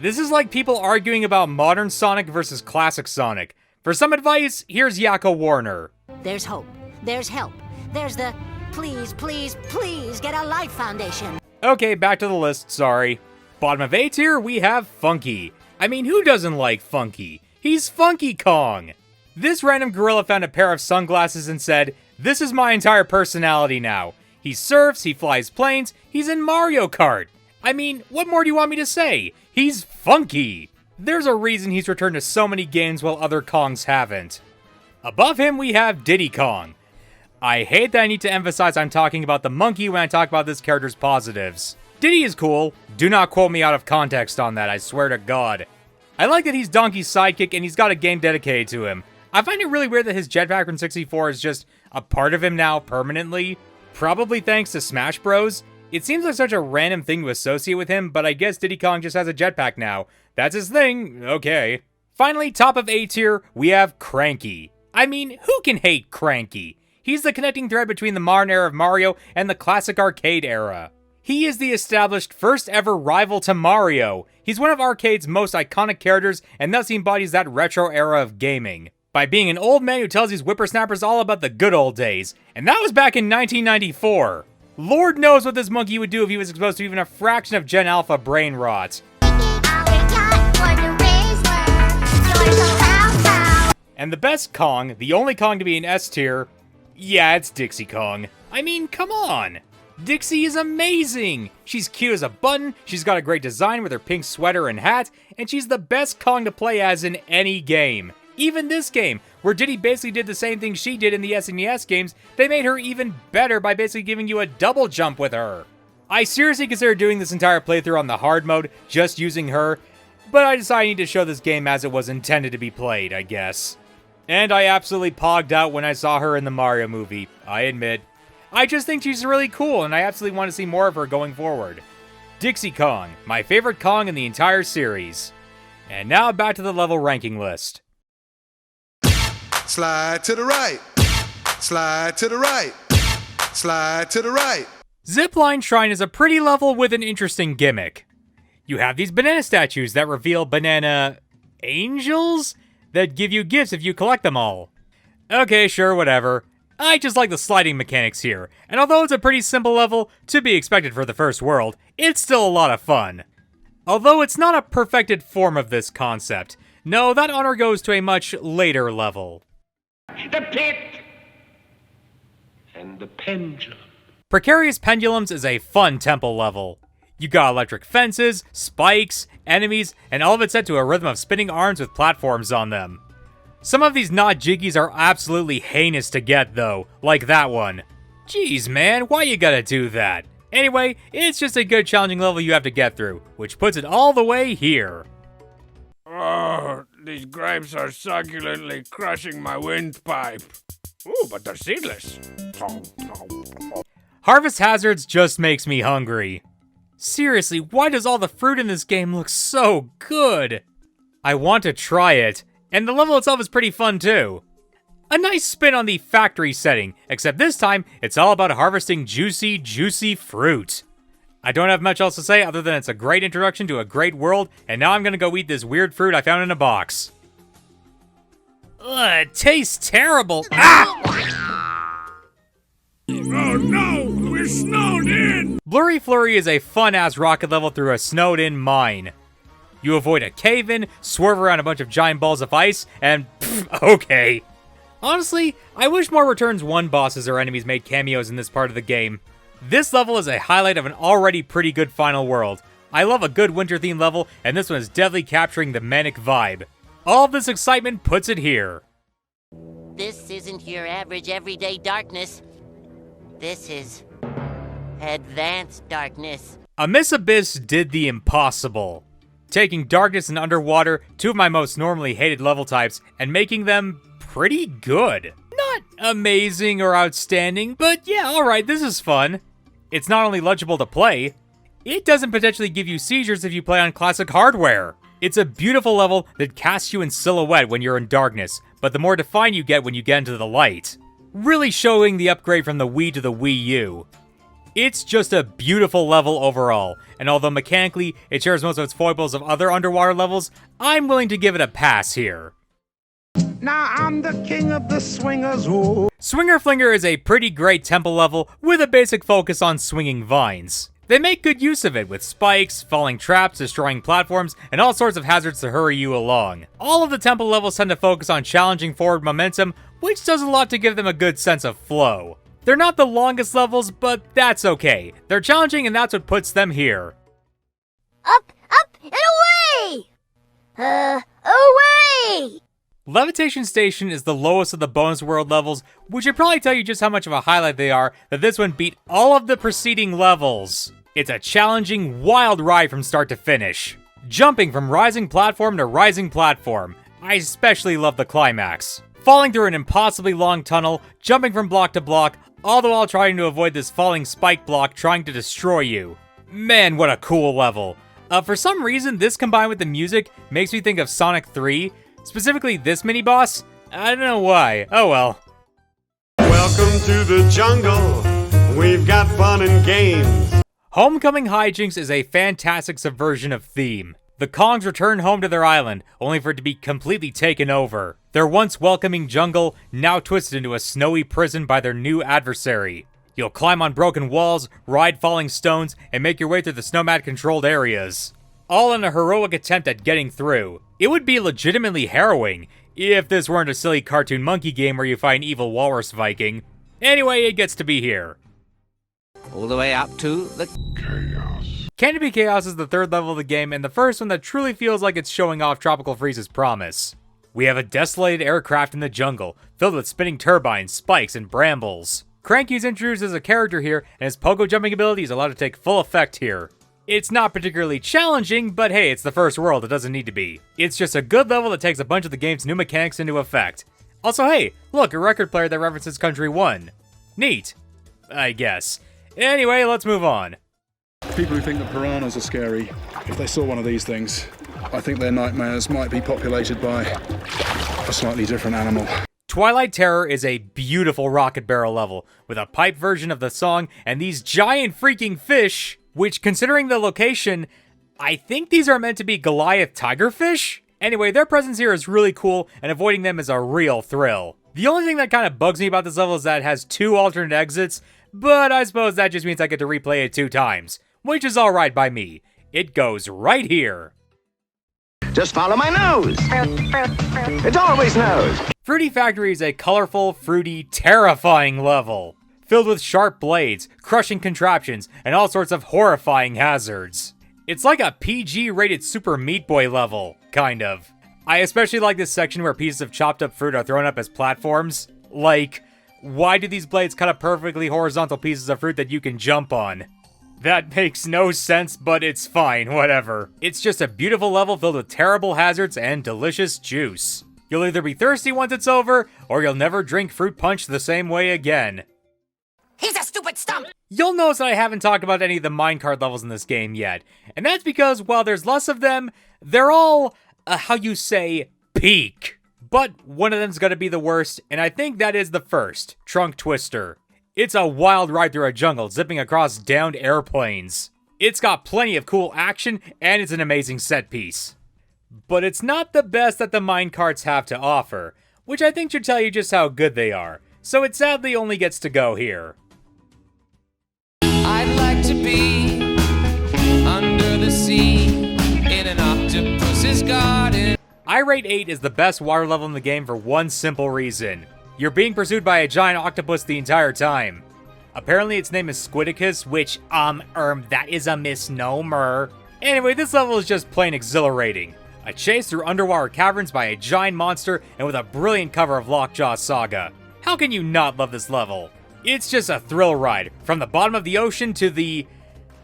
This is like people arguing about modern Sonic versus classic Sonic. For some advice, here's Yakko Warner.
There's hope. There's help. There's the please, please, please get a life foundation.
Okay, back to the list, sorry. Bottom of A tier, we have Funky. I mean, who doesn't like Funky? He's Funky Kong! This random gorilla found a pair of sunglasses and said, this is my entire personality now. He surfs, he flies planes, he's in Mario Kart. I mean, what more do you want me to say? He's funky! There's a reason he's returned to so many games while other Kongs haven't. Above him, we have Diddy Kong. I hate that I need to emphasize I'm talking about the monkey when I talk about this character's positives. Diddy is cool. Do not quote me out of context on that, I swear to God. I like that he's Donkey's sidekick and he's got a game dedicated to him. I find it really weird that his jetpack from 64 is just a part of him now permanently. Probably thanks to Smash Bros. It seems like such a random thing to associate with him, but I guess Diddy Kong just has a jetpack now. That's his thing, okay. Finally, top of A tier, we have Cranky. I mean, who can hate Cranky? He's the connecting thread between the modern era of Mario and the classic arcade era. He is the established first ever rival to Mario. He's one of arcade's most iconic characters, and thus he embodies that retro era of gaming. By being an old man who tells these whippersnappers all about the good old days. And that was back in 1994. Lord knows what this monkey would do if he was exposed to even a fraction of Gen Alpha brain rot. And the best Kong, the only Kong to be in S tier, yeah, it's Dixie Kong. I mean, come on. Dixie is amazing! She's cute as a button, she's got a great design with her pink sweater and hat, and she's the best Kong to play as in any game. Even this game, where Diddy basically did the same thing she did in the SNES games, they made her even better by basically giving you a double jump with her. I seriously considered doing this entire playthrough on the hard mode, just using her, but I decided I need to show this game as it was intended to be played, I guess. And I absolutely pogged out when I saw her in the Mario movie, I admit. I just think she's really cool, and I absolutely want to see more of her going forward. Dixie Kong, my favorite Kong in the entire series. And now back to the level ranking list.
Slide to the right. Slide to the right. Slide to the right.
Zipline Shrine is a pretty level with an interesting gimmick. You have these banana statues that reveal banana angels that give you gifts if you collect them all. Okay, sure, whatever. I just like the sliding mechanics here, and although it's a pretty simple level, to be expected for the first world, it's still a lot of fun. Although it's not a perfected form of this concept. No, that honor goes to a much later level.
The pit and the pendulum.
Precarious Pendulums is a fun temple level. You got electric fences, spikes, enemies, and all of it set to a rhythm of spinning arms with platforms on them. Some of these not jiggies are absolutely heinous to get though, like that one. Jeez man, why you gotta do that? Anyway, it's just a good challenging level you have to get through, which puts it all the way here.
Oh, these grapes are succulently crushing my windpipe. Ooh, but they're seedless.
Harvest Hazards just makes me hungry. Seriously, why does all the fruit in this game look so good? I want to try it, and the level itself is pretty fun too. A nice spin on the factory setting, except this time, it's all about harvesting juicy, juicy fruit. I don't have much else to say other than it's a great introduction to a great world, and now I'm gonna go eat this weird fruit I found in a box. Ugh, it tastes terrible. Ah!
Oh no, we're snowed in!
Blurry Flurry is a fun-ass rocket level through a snowed-in mine. You avoid a cave-in, swerve around a bunch of giant balls of ice, and okay. Honestly, I wish more Returns 1 bosses or enemies made cameos in this part of the game. This level is a highlight of an already pretty good final world. I love a good winter-themed level, and this one is definitely capturing the manic vibe. All this excitement puts it here.
This isn't your average everyday darkness. This is advanced darkness.
Abyss Abyss did the impossible, taking darkness and underwater, two of my most normally hated level types, and making them pretty good. Not amazing or outstanding, but yeah, alright, this is fun. It's not only legible to play, it doesn't potentially give you seizures if you play on classic hardware. It's a beautiful level that casts you in silhouette when you're in darkness, but the more defined you get when you get into the light. Really showing the upgrade from the Wii to the Wii U. It's just a beautiful level overall, and although mechanically it shares most of its foibles of other underwater levels, I'm willing to give it a pass here.
Now I'm the king of the swingers, oh.
Swinger Flinger is a pretty great temple level with a basic focus on swinging vines. They make good use of it with spikes, falling traps, destroying platforms, and all sorts of hazards to hurry you along. All of the temple levels tend to focus on challenging forward momentum, which does a lot to give them a good sense of flow. They're not the longest levels, but that's okay. They're challenging and that's what puts them here.
Up, and away! Away!
Levitation Station is the lowest of the bonus world levels, which should probably tell you just how much of a highlight they are that this one beat all of the preceding levels. It's a challenging, wild ride from start to finish. Jumping from rising platform to rising platform. I especially love the climax. Falling through an impossibly long tunnel, jumping from block to block, all the while trying to avoid this falling spike block trying to destroy you. Man, what a cool level. For some reason, this combined with the music makes me think of Sonic 3, specifically this mini-boss. I don't know why. Oh well.
Welcome to the jungle. We've got fun and games.
Homecoming Hijinks is a fantastic subversion of theme. The Kongs return home to their island, only for it to be completely taken over. Their once welcoming jungle, now twisted into a snowy prison by their new adversary. You'll climb on broken walls, ride falling stones, and make your way through the Snowmat-controlled areas. All in a heroic attempt at getting through. It would be legitimately harrowing, if this weren't a silly cartoon monkey game where you fight evil walrus Viking. Anyway, it gets to be here.
All the way up to the
Chaos.
Canopy Chaos is the third level of the game, and the first one that truly feels like it's showing off Tropical Freeze's promise. We have a desolated aircraft in the jungle, filled with spinning turbines, spikes, and brambles. Cranky is introduced as a character here, and his pogo jumping ability is allowed to take full effect here. It's not particularly challenging, but hey, it's the first world, it doesn't need to be. It's just a good level that takes a bunch of the game's new mechanics into effect. Also, hey, look, a record player that references Country 1. Neat, I guess. Anyway, let's move on.
People who think that piranhas are scary, if they saw one of these things, I think their nightmares might be populated by a slightly different animal.
Twilight Terror is a beautiful rocket barrel level, with a pipe version of the song and these giant freaking fish, which, considering the location, I think these are meant to be Goliath tigerfish? Anyway, their presence here is really cool, and avoiding them is a real thrill. The only thing that kind of bugs me about this level is that it has 2 alternate exits, but I suppose that just means I get to replay it 2 times, which is alright by me. It goes right here.
Just follow my nose. It always knows.
Fruity Factory is a colorful, fruity, terrifying level, filled with sharp blades, crushing contraptions, and all sorts of horrifying hazards. It's like a PG-rated Super Meat Boy level, kind of. I especially like this section where pieces of chopped up fruit are thrown up as platforms. Like, why do these blades cut up perfectly horizontal pieces of fruit that you can jump on? That makes no sense, but it's fine, whatever. It's just a beautiful level filled with terrible hazards and delicious juice. You'll either be thirsty once it's over, or you'll never drink fruit punch the same way again.
He's a stupid stump!
You'll notice that I haven't talked about any of the minecart levels in this game yet, and that's because while there's less of them, they're all, how you say, peak. But one of them's gonna be the worst, and I think that is the first, Trunk Twister. It's a wild ride through a jungle, zipping across downed airplanes. It's got plenty of cool action, and it's an amazing set piece. But it's not the best that the minecarts have to offer, which I think should tell you just how good they are, so it sadly only gets to go here.
I'd like to be under the sea in an octopus's garden.
I rate 8 is the best water level in the game for one simple reason. You're being pursued by a giant octopus the entire time. Apparently its name is Squidicus, which, that is a misnomer. Anyway, this level is just plain exhilarating. A chase through underwater caverns by a giant monster and with a brilliant cover of Lockjaw Saga. How can you not love this level? It's just a thrill ride, from the bottom of the ocean to the...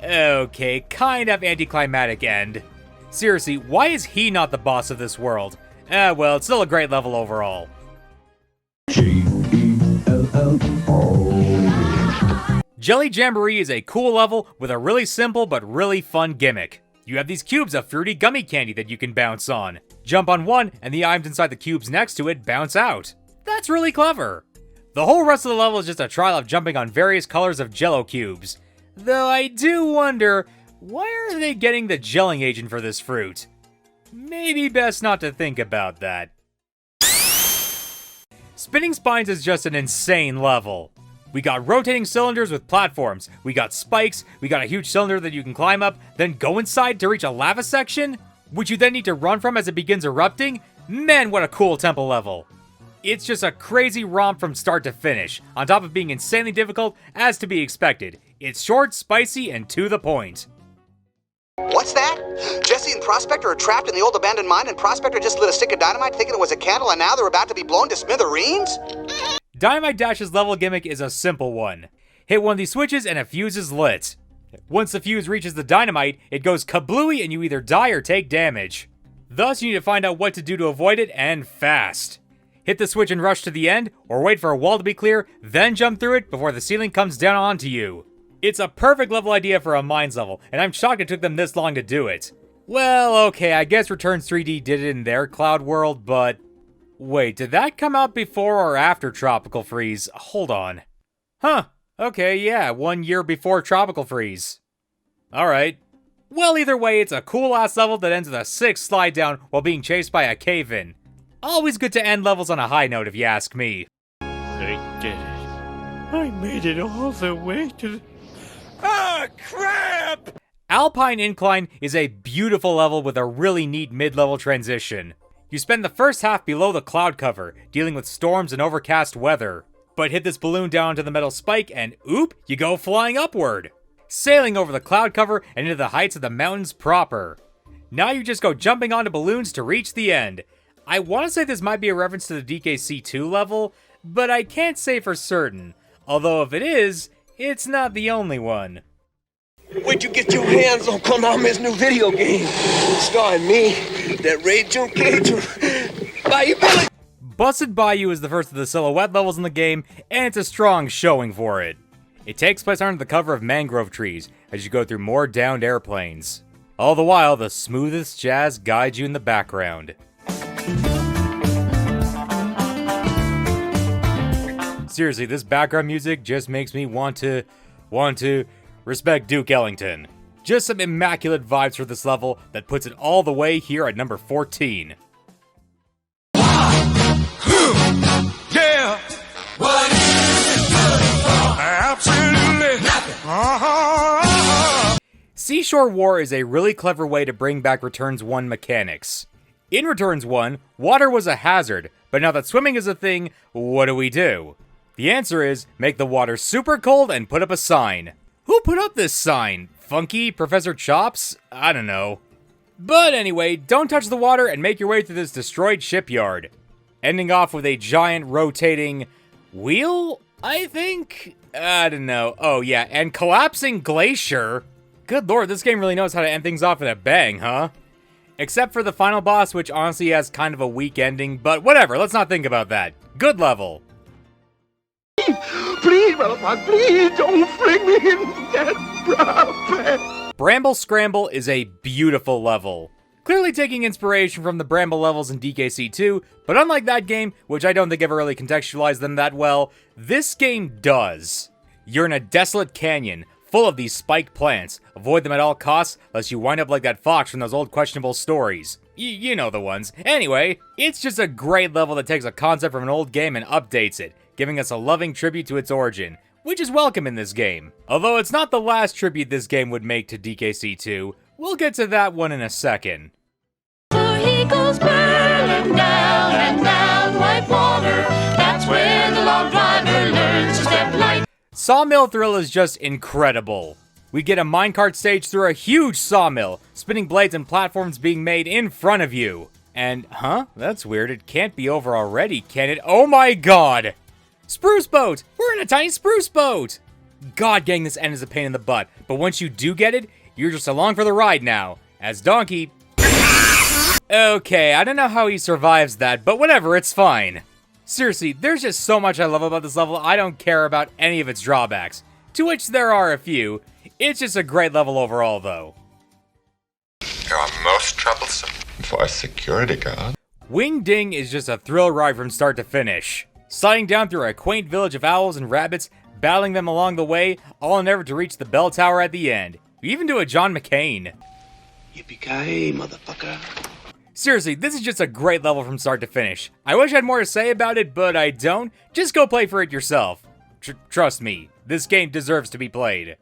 okay, kind of anticlimactic end. Seriously, why is he not the boss of this world? Well, it's still a great level overall. Jelly Jamboree is a cool level with a really simple but really fun gimmick. You have these cubes of fruity gummy candy that you can bounce on. Jump on one, and the items inside the cubes next to it bounce out. That's really clever. The whole rest of the level is just a trial of jumping on various colors of Jello cubes. Though I do wonder, why are they getting the gelling agent for this fruit? Maybe best not to think about that. Spinning Spines is just an insane level. We got rotating cylinders with platforms, we got spikes, we got a huge cylinder that you can climb up, then go inside to reach a lava section, which you then need to run from as it begins erupting. Man, what a cool temple level. It's just a crazy romp from start to finish, on top of being insanely difficult as to be expected. It's short, spicy, and to the point.
What's that? Jesse and Prospector are trapped in the old abandoned mine, and Prospector just lit a stick of dynamite thinking it was a candle, and now they're about to be blown to smithereens?
Dynamite Dash's level gimmick is a simple one. Hit one of these switches and a fuse is lit. Once the fuse reaches the dynamite, it goes kablooey and you either die or take damage. Thus, you need to find out what to do to avoid it, and fast. Hit the switch and rush to the end, or wait for a wall to be clear, then jump through it before the ceiling comes down onto you. It's a perfect level idea for a mines level, and I'm shocked it took them this long to do it. Well, okay, I guess Returns 3D did it in their cloud world, but... wait, did that come out before or after Tropical Freeze? Hold on. Huh, okay, yeah, 1 year before Tropical Freeze. Alright. Well, either way, it's a cool-ass level that ends with a sick slide down while being chased by a cave-in. Always good to end levels on a high note, if you ask me.
I did it. I made it all the way to the... ah, crap!
Alpine Incline is a beautiful level with a really neat mid-level transition. You spend the first half below the cloud cover, dealing with storms and overcast weather. But hit this balloon down to the metal spike and oop, you go flying upward. Sailing over the cloud cover and into the heights of the mountains proper. Now you just go jumping onto balloons to reach the end. I want to say this might be a reference to the DKC2 level, but I can't say for certain. Although if it is, it's not the only one.
Where'd you get your hands on Konami's new video game? Starring me, that Ray June Cage, Bayou Billy.
Busted Bayou is the first of the silhouette levels in the game, and it's a strong showing for it. It takes place under the cover of mangrove trees as you go through more downed airplanes. All the while, the smoothest jazz guides you in the background. Seriously, this background music just makes me want to respect Duke Ellington. Just some immaculate vibes for this level that puts it all the way here at number 14.
Yeah. What is it good for? Absolutely nothing.
Seashore War is a really clever way to bring back Returns 1 mechanics. In Returns 1, water was a hazard, but now that swimming is a thing, what do? The answer is, make the water super cold and put up a sign. Who put up this sign? Funky? Professor Chops? I don't know. But anyway, don't touch the water and make your way through this destroyed shipyard. Ending off with a giant rotating wheel, I think? I don't know. Oh yeah, and collapsing glacier. Good lord, this game really knows how to end things off with a bang, huh? Except for the final boss, which honestly has kind of a weak ending, but whatever, let's not think about that. Good level.
Please, motherfucker, please don't fling me in that brown.
Bramble Scramble is a beautiful level. Clearly taking inspiration from the Bramble levels in DKC2, but unlike that game, which I don't think ever really contextualized them that well, this game does. You're in a desolate canyon, full of these spiked plants. Avoid them at all costs, lest you wind up like that fox from those old questionable stories. You know the ones. Anyway, it's just a great level that takes a concept from an old game and updates it, giving us a loving tribute to its origin, which is welcome in this game. Although it's not the last tribute this game would make to DKC2, we'll get to that one in a second.
He goes burning down and down like water. That's where the log driver learns to step light.
Sawmill Thrill is just incredible. We get a minecart stage through a huge sawmill, spinning blades and platforms being made in front of you. And, that's weird, it can't be over already, can it? Oh my god! Spruce boat! We're in a tiny spruce boat! God dang, this end is a pain in the butt, but once you do get it, you're just along for the ride now, as Donkey... Okay, I don't know how he survives that, but whatever, it's fine. Seriously, there's just so much I love about this level, I don't care about any of its drawbacks. To which there are a few. It's just a great level overall, though.
You are most troublesome for a security guard.
Wing Ding is just a thrill ride from start to finish. Sliding down through a quaint village of owls and rabbits, battling them along the way, all in an effort to reach the bell tower at the end. You even do a John McCain.
Yippee-ki-yay, motherfucker.
Seriously, this is just a great level from start to finish. I wish I had more to say about it, but I don't. Just go play for it yourself. Trust me, this game deserves to be played.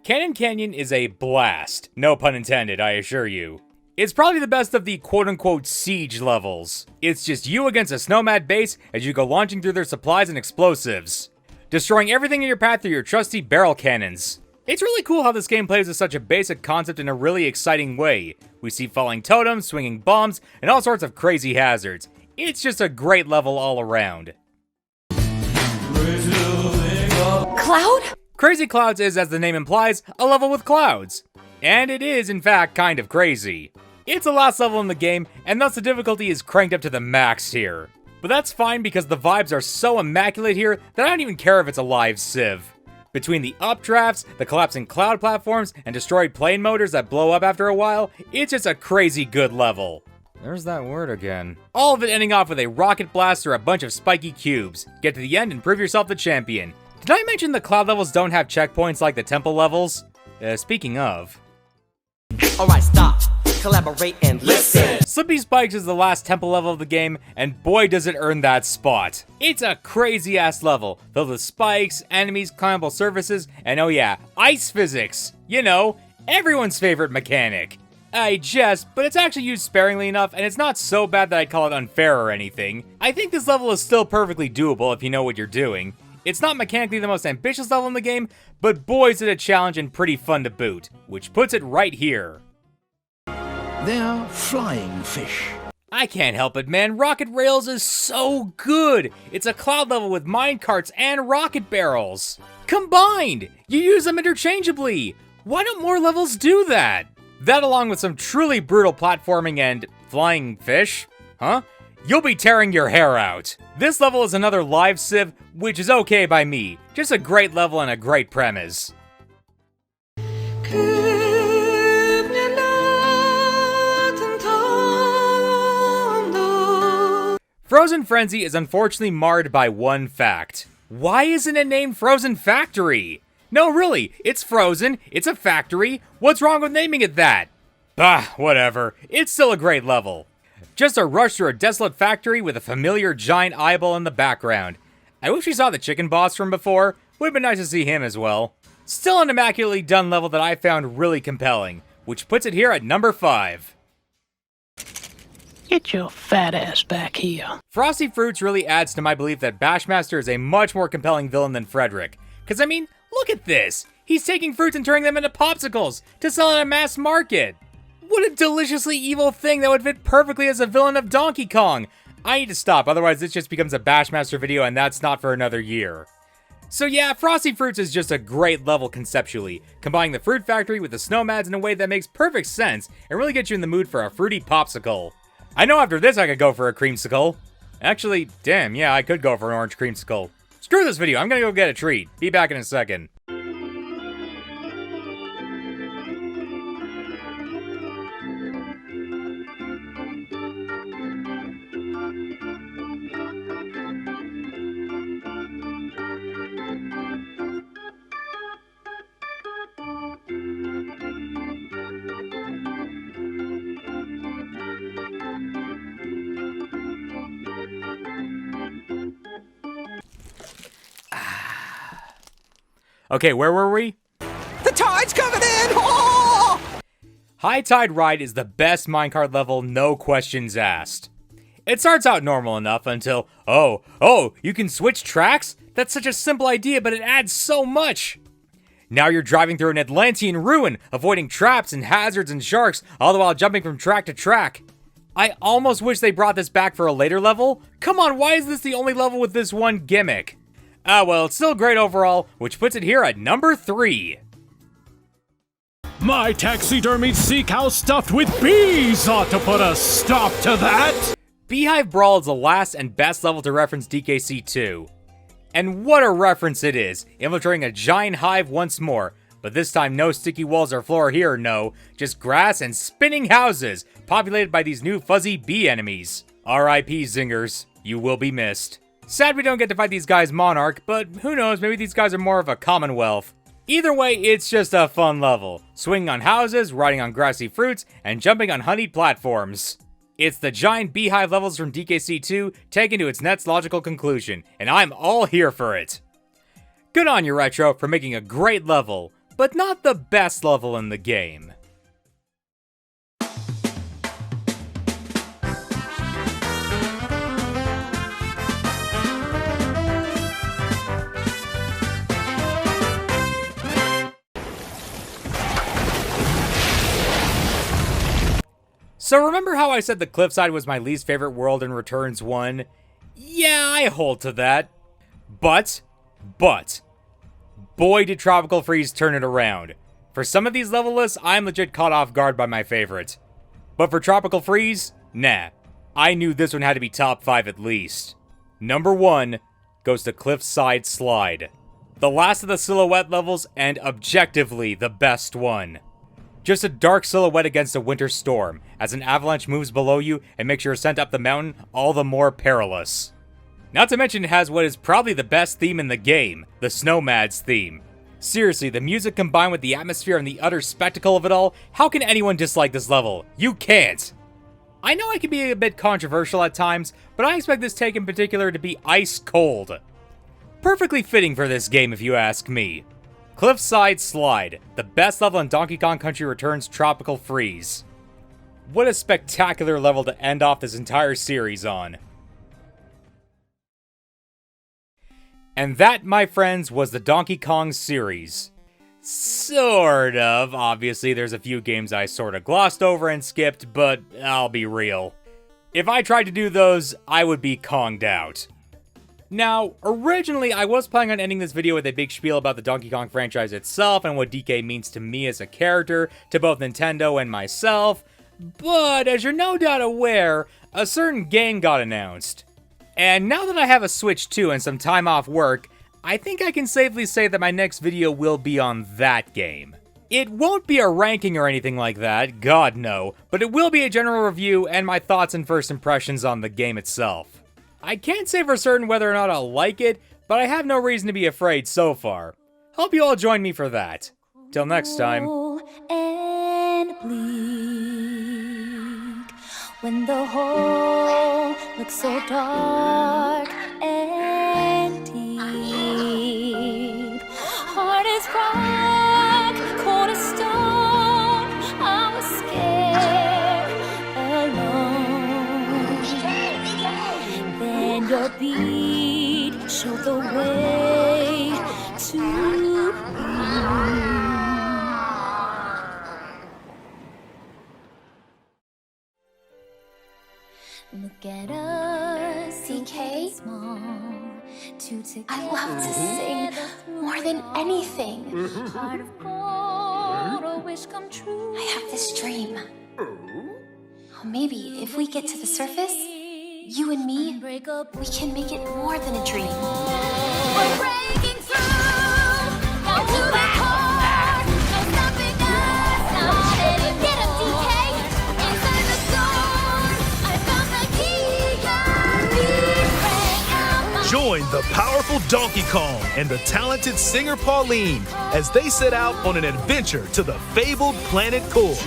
Cannon Canyon is a blast. No pun intended, I assure you. It's probably the best of the quote-unquote siege levels. It's just you against a Snowmad base as you go launching through their supplies and explosives, destroying everything in your path through your trusty barrel cannons. It's really cool how this game plays with such a basic concept in a really exciting way. We see falling totems, swinging bombs, and all sorts of crazy hazards. It's just a great level all around.
Cloud?
Crazy Clouds is, as the name implies, a level with clouds. And it is, in fact, kind of crazy. It's the last level in the game, and thus the difficulty is cranked up to the max here. But that's fine because the vibes are so immaculate here that I don't even care if it's a live civ. Between the updrafts, the collapsing cloud platforms, and destroyed plane motors that blow up after a while, it's just a crazy good level. There's that word again. All of it ending off with a rocket blast or a bunch of spiky cubes. Get to the end and prove yourself the champion. Did I mention the cloud levels don't have checkpoints like the temple levels? Speaking of...
Alright, stop. Collaborate and listen.
Slippy Spikes is the last temple level of the game, and boy does it earn that spot. It's a crazy ass level, filled with spikes, enemies, climbable surfaces, and oh yeah, ice physics. You know, everyone's favorite mechanic. I jest, but it's actually used sparingly enough, and it's not so bad that I'd call it unfair or anything. I think this level is still perfectly doable if you know what you're doing. It's not mechanically the most ambitious level in the game, but boy is it a challenge and pretty fun to boot, which puts it right here.
They're flying fish.
I can't help it, man. Rocket Rails is so good. It's a cloud level with minecarts and rocket barrels. Combined! You use them interchangeably. Why don't more levels do that? That along with some truly brutal platforming and flying fish? Huh? You'll be tearing your hair out. This level is another live civ, which is okay by me. Just a great level and a great premise. Frozen Frenzy is unfortunately marred by one fact. Why isn't it named Frozen Factory? No, really, it's frozen, it's a factory. What's wrong with naming it that? Bah, whatever. It's still a great level. Just a rush through a desolate factory with a familiar giant eyeball in the background. I wish we saw the chicken boss from before. Would've been nice to see him as well. Still an immaculately done level that I found really compelling, which puts it here at number 5.
Get your fat ass back here.
Frosty Fruits really adds to my belief that Bashmaster is a much more compelling villain than Frederick. Cause I mean, look at this! He's taking fruits and turning them into popsicles to sell at a mass market! What a deliciously evil thing that would fit perfectly as a villain of Donkey Kong! I need to stop, otherwise this just becomes a Bashmaster video and that's not for another year. So yeah, Frosty Fruits is just a great level conceptually, combining the Fruit Factory with the Snowmads in a way that makes perfect sense and really gets you in the mood for a fruity popsicle. I know after this I could go for a creamsicle. Actually, damn, yeah, I could go for an orange creamsicle. Screw this video, I'm gonna go get a treat. Be back in a second. Okay, where were we?
The tide's coming in! Oh!
High Tide Ride is the best minecart level, no questions asked. It starts out normal enough until, oh, you can switch tracks? That's such a simple idea, but it adds so much! Now you're driving through an Atlantean ruin, avoiding traps and hazards and sharks, all the while jumping from track to track. I almost wish they brought this back for a later level. Come on, why is this the only level with this one gimmick? Ah well, it's still great overall, which puts it here at number 3.
My taxidermied sea cow stuffed with bees ought to put a stop to that!
Beehive Brawl is the last and best level to reference DKC 2. And what a reference it is, infiltrating a giant hive once more, but this time no sticky walls or floor here, no, just grass and spinning houses, populated by these new fuzzy bee enemies. R.I.P. Zingers, you will be missed. Sad we don't get to fight these guys Monarch, but who knows, maybe these guys are more of a Commonwealth. Either way, it's just a fun level. Swinging on houses, riding on grassy fruits, and jumping on honeyed platforms. It's the giant beehive levels from DKC 2 taken to its next logical conclusion, and I'm all here for it. Good on you, Retro, for making a great level, but not the best level in the game. So remember how I said the Cliffside was my least favorite world in Returns 1? Yeah, I hold to that. But, boy did Tropical Freeze turn it around. For some of these level lists, I'm legit caught off guard by my favorite. But for Tropical Freeze, nah. I knew this one had to be top 5 at least. Number 1 goes to Cliffside Slide. The last of the silhouette levels and objectively the best one. Just a dark silhouette against a winter storm, as an avalanche moves below you and makes your ascent up the mountain all the more perilous. Not to mention it has what is probably the best theme in the game, the Snowmads theme. Seriously, the music combined with the atmosphere and the utter spectacle of it all, how can anyone dislike this level? You can't! I know I can be a bit controversial at times, but I expect this take in particular to be ice cold. Perfectly fitting for this game if you ask me. Cliffside Slide, the best level in Donkey Kong Country Returns Tropical Freeze. What a spectacular level to end off this entire series on. And that, my friends, was the Donkey Kong series. Sort of. Obviously, there's a few games I sort of glossed over and skipped, but I'll be real. If I tried to do those, I would be Konged out. Now, originally, I was planning on ending this video with a big spiel about the Donkey Kong franchise itself and what DK means to me as a character, to both Nintendo and myself, but as you're no doubt aware, a certain game got announced. And now that I have a Switch 2 and some time off work, I think I can safely say that my next video will be on that game. It won't be a ranking or anything like that, God no, but it will be a general review and my thoughts and first impressions on the game itself. I can't say for certain whether or not I'll like it, but I have no reason to be afraid so far. Hope you all join me for that. Till next time.
And bleak, when the hole looks so dark and deep, hard as rock, cold as stone, I was scared alone. Then your beat showed the way to me. Look at us, DK.
I love to sing more than anything. I have this dream. Maybe if we get to the surface, you and me, we can make it more than a dream.
We're breaking through, down to the heart. No stopping us, not any. Get him, DK! Inside the storm, I found the key.
Join the powerful Donkey Kong and the talented singer Pauline as they set out on an adventure to the fabled planet Core.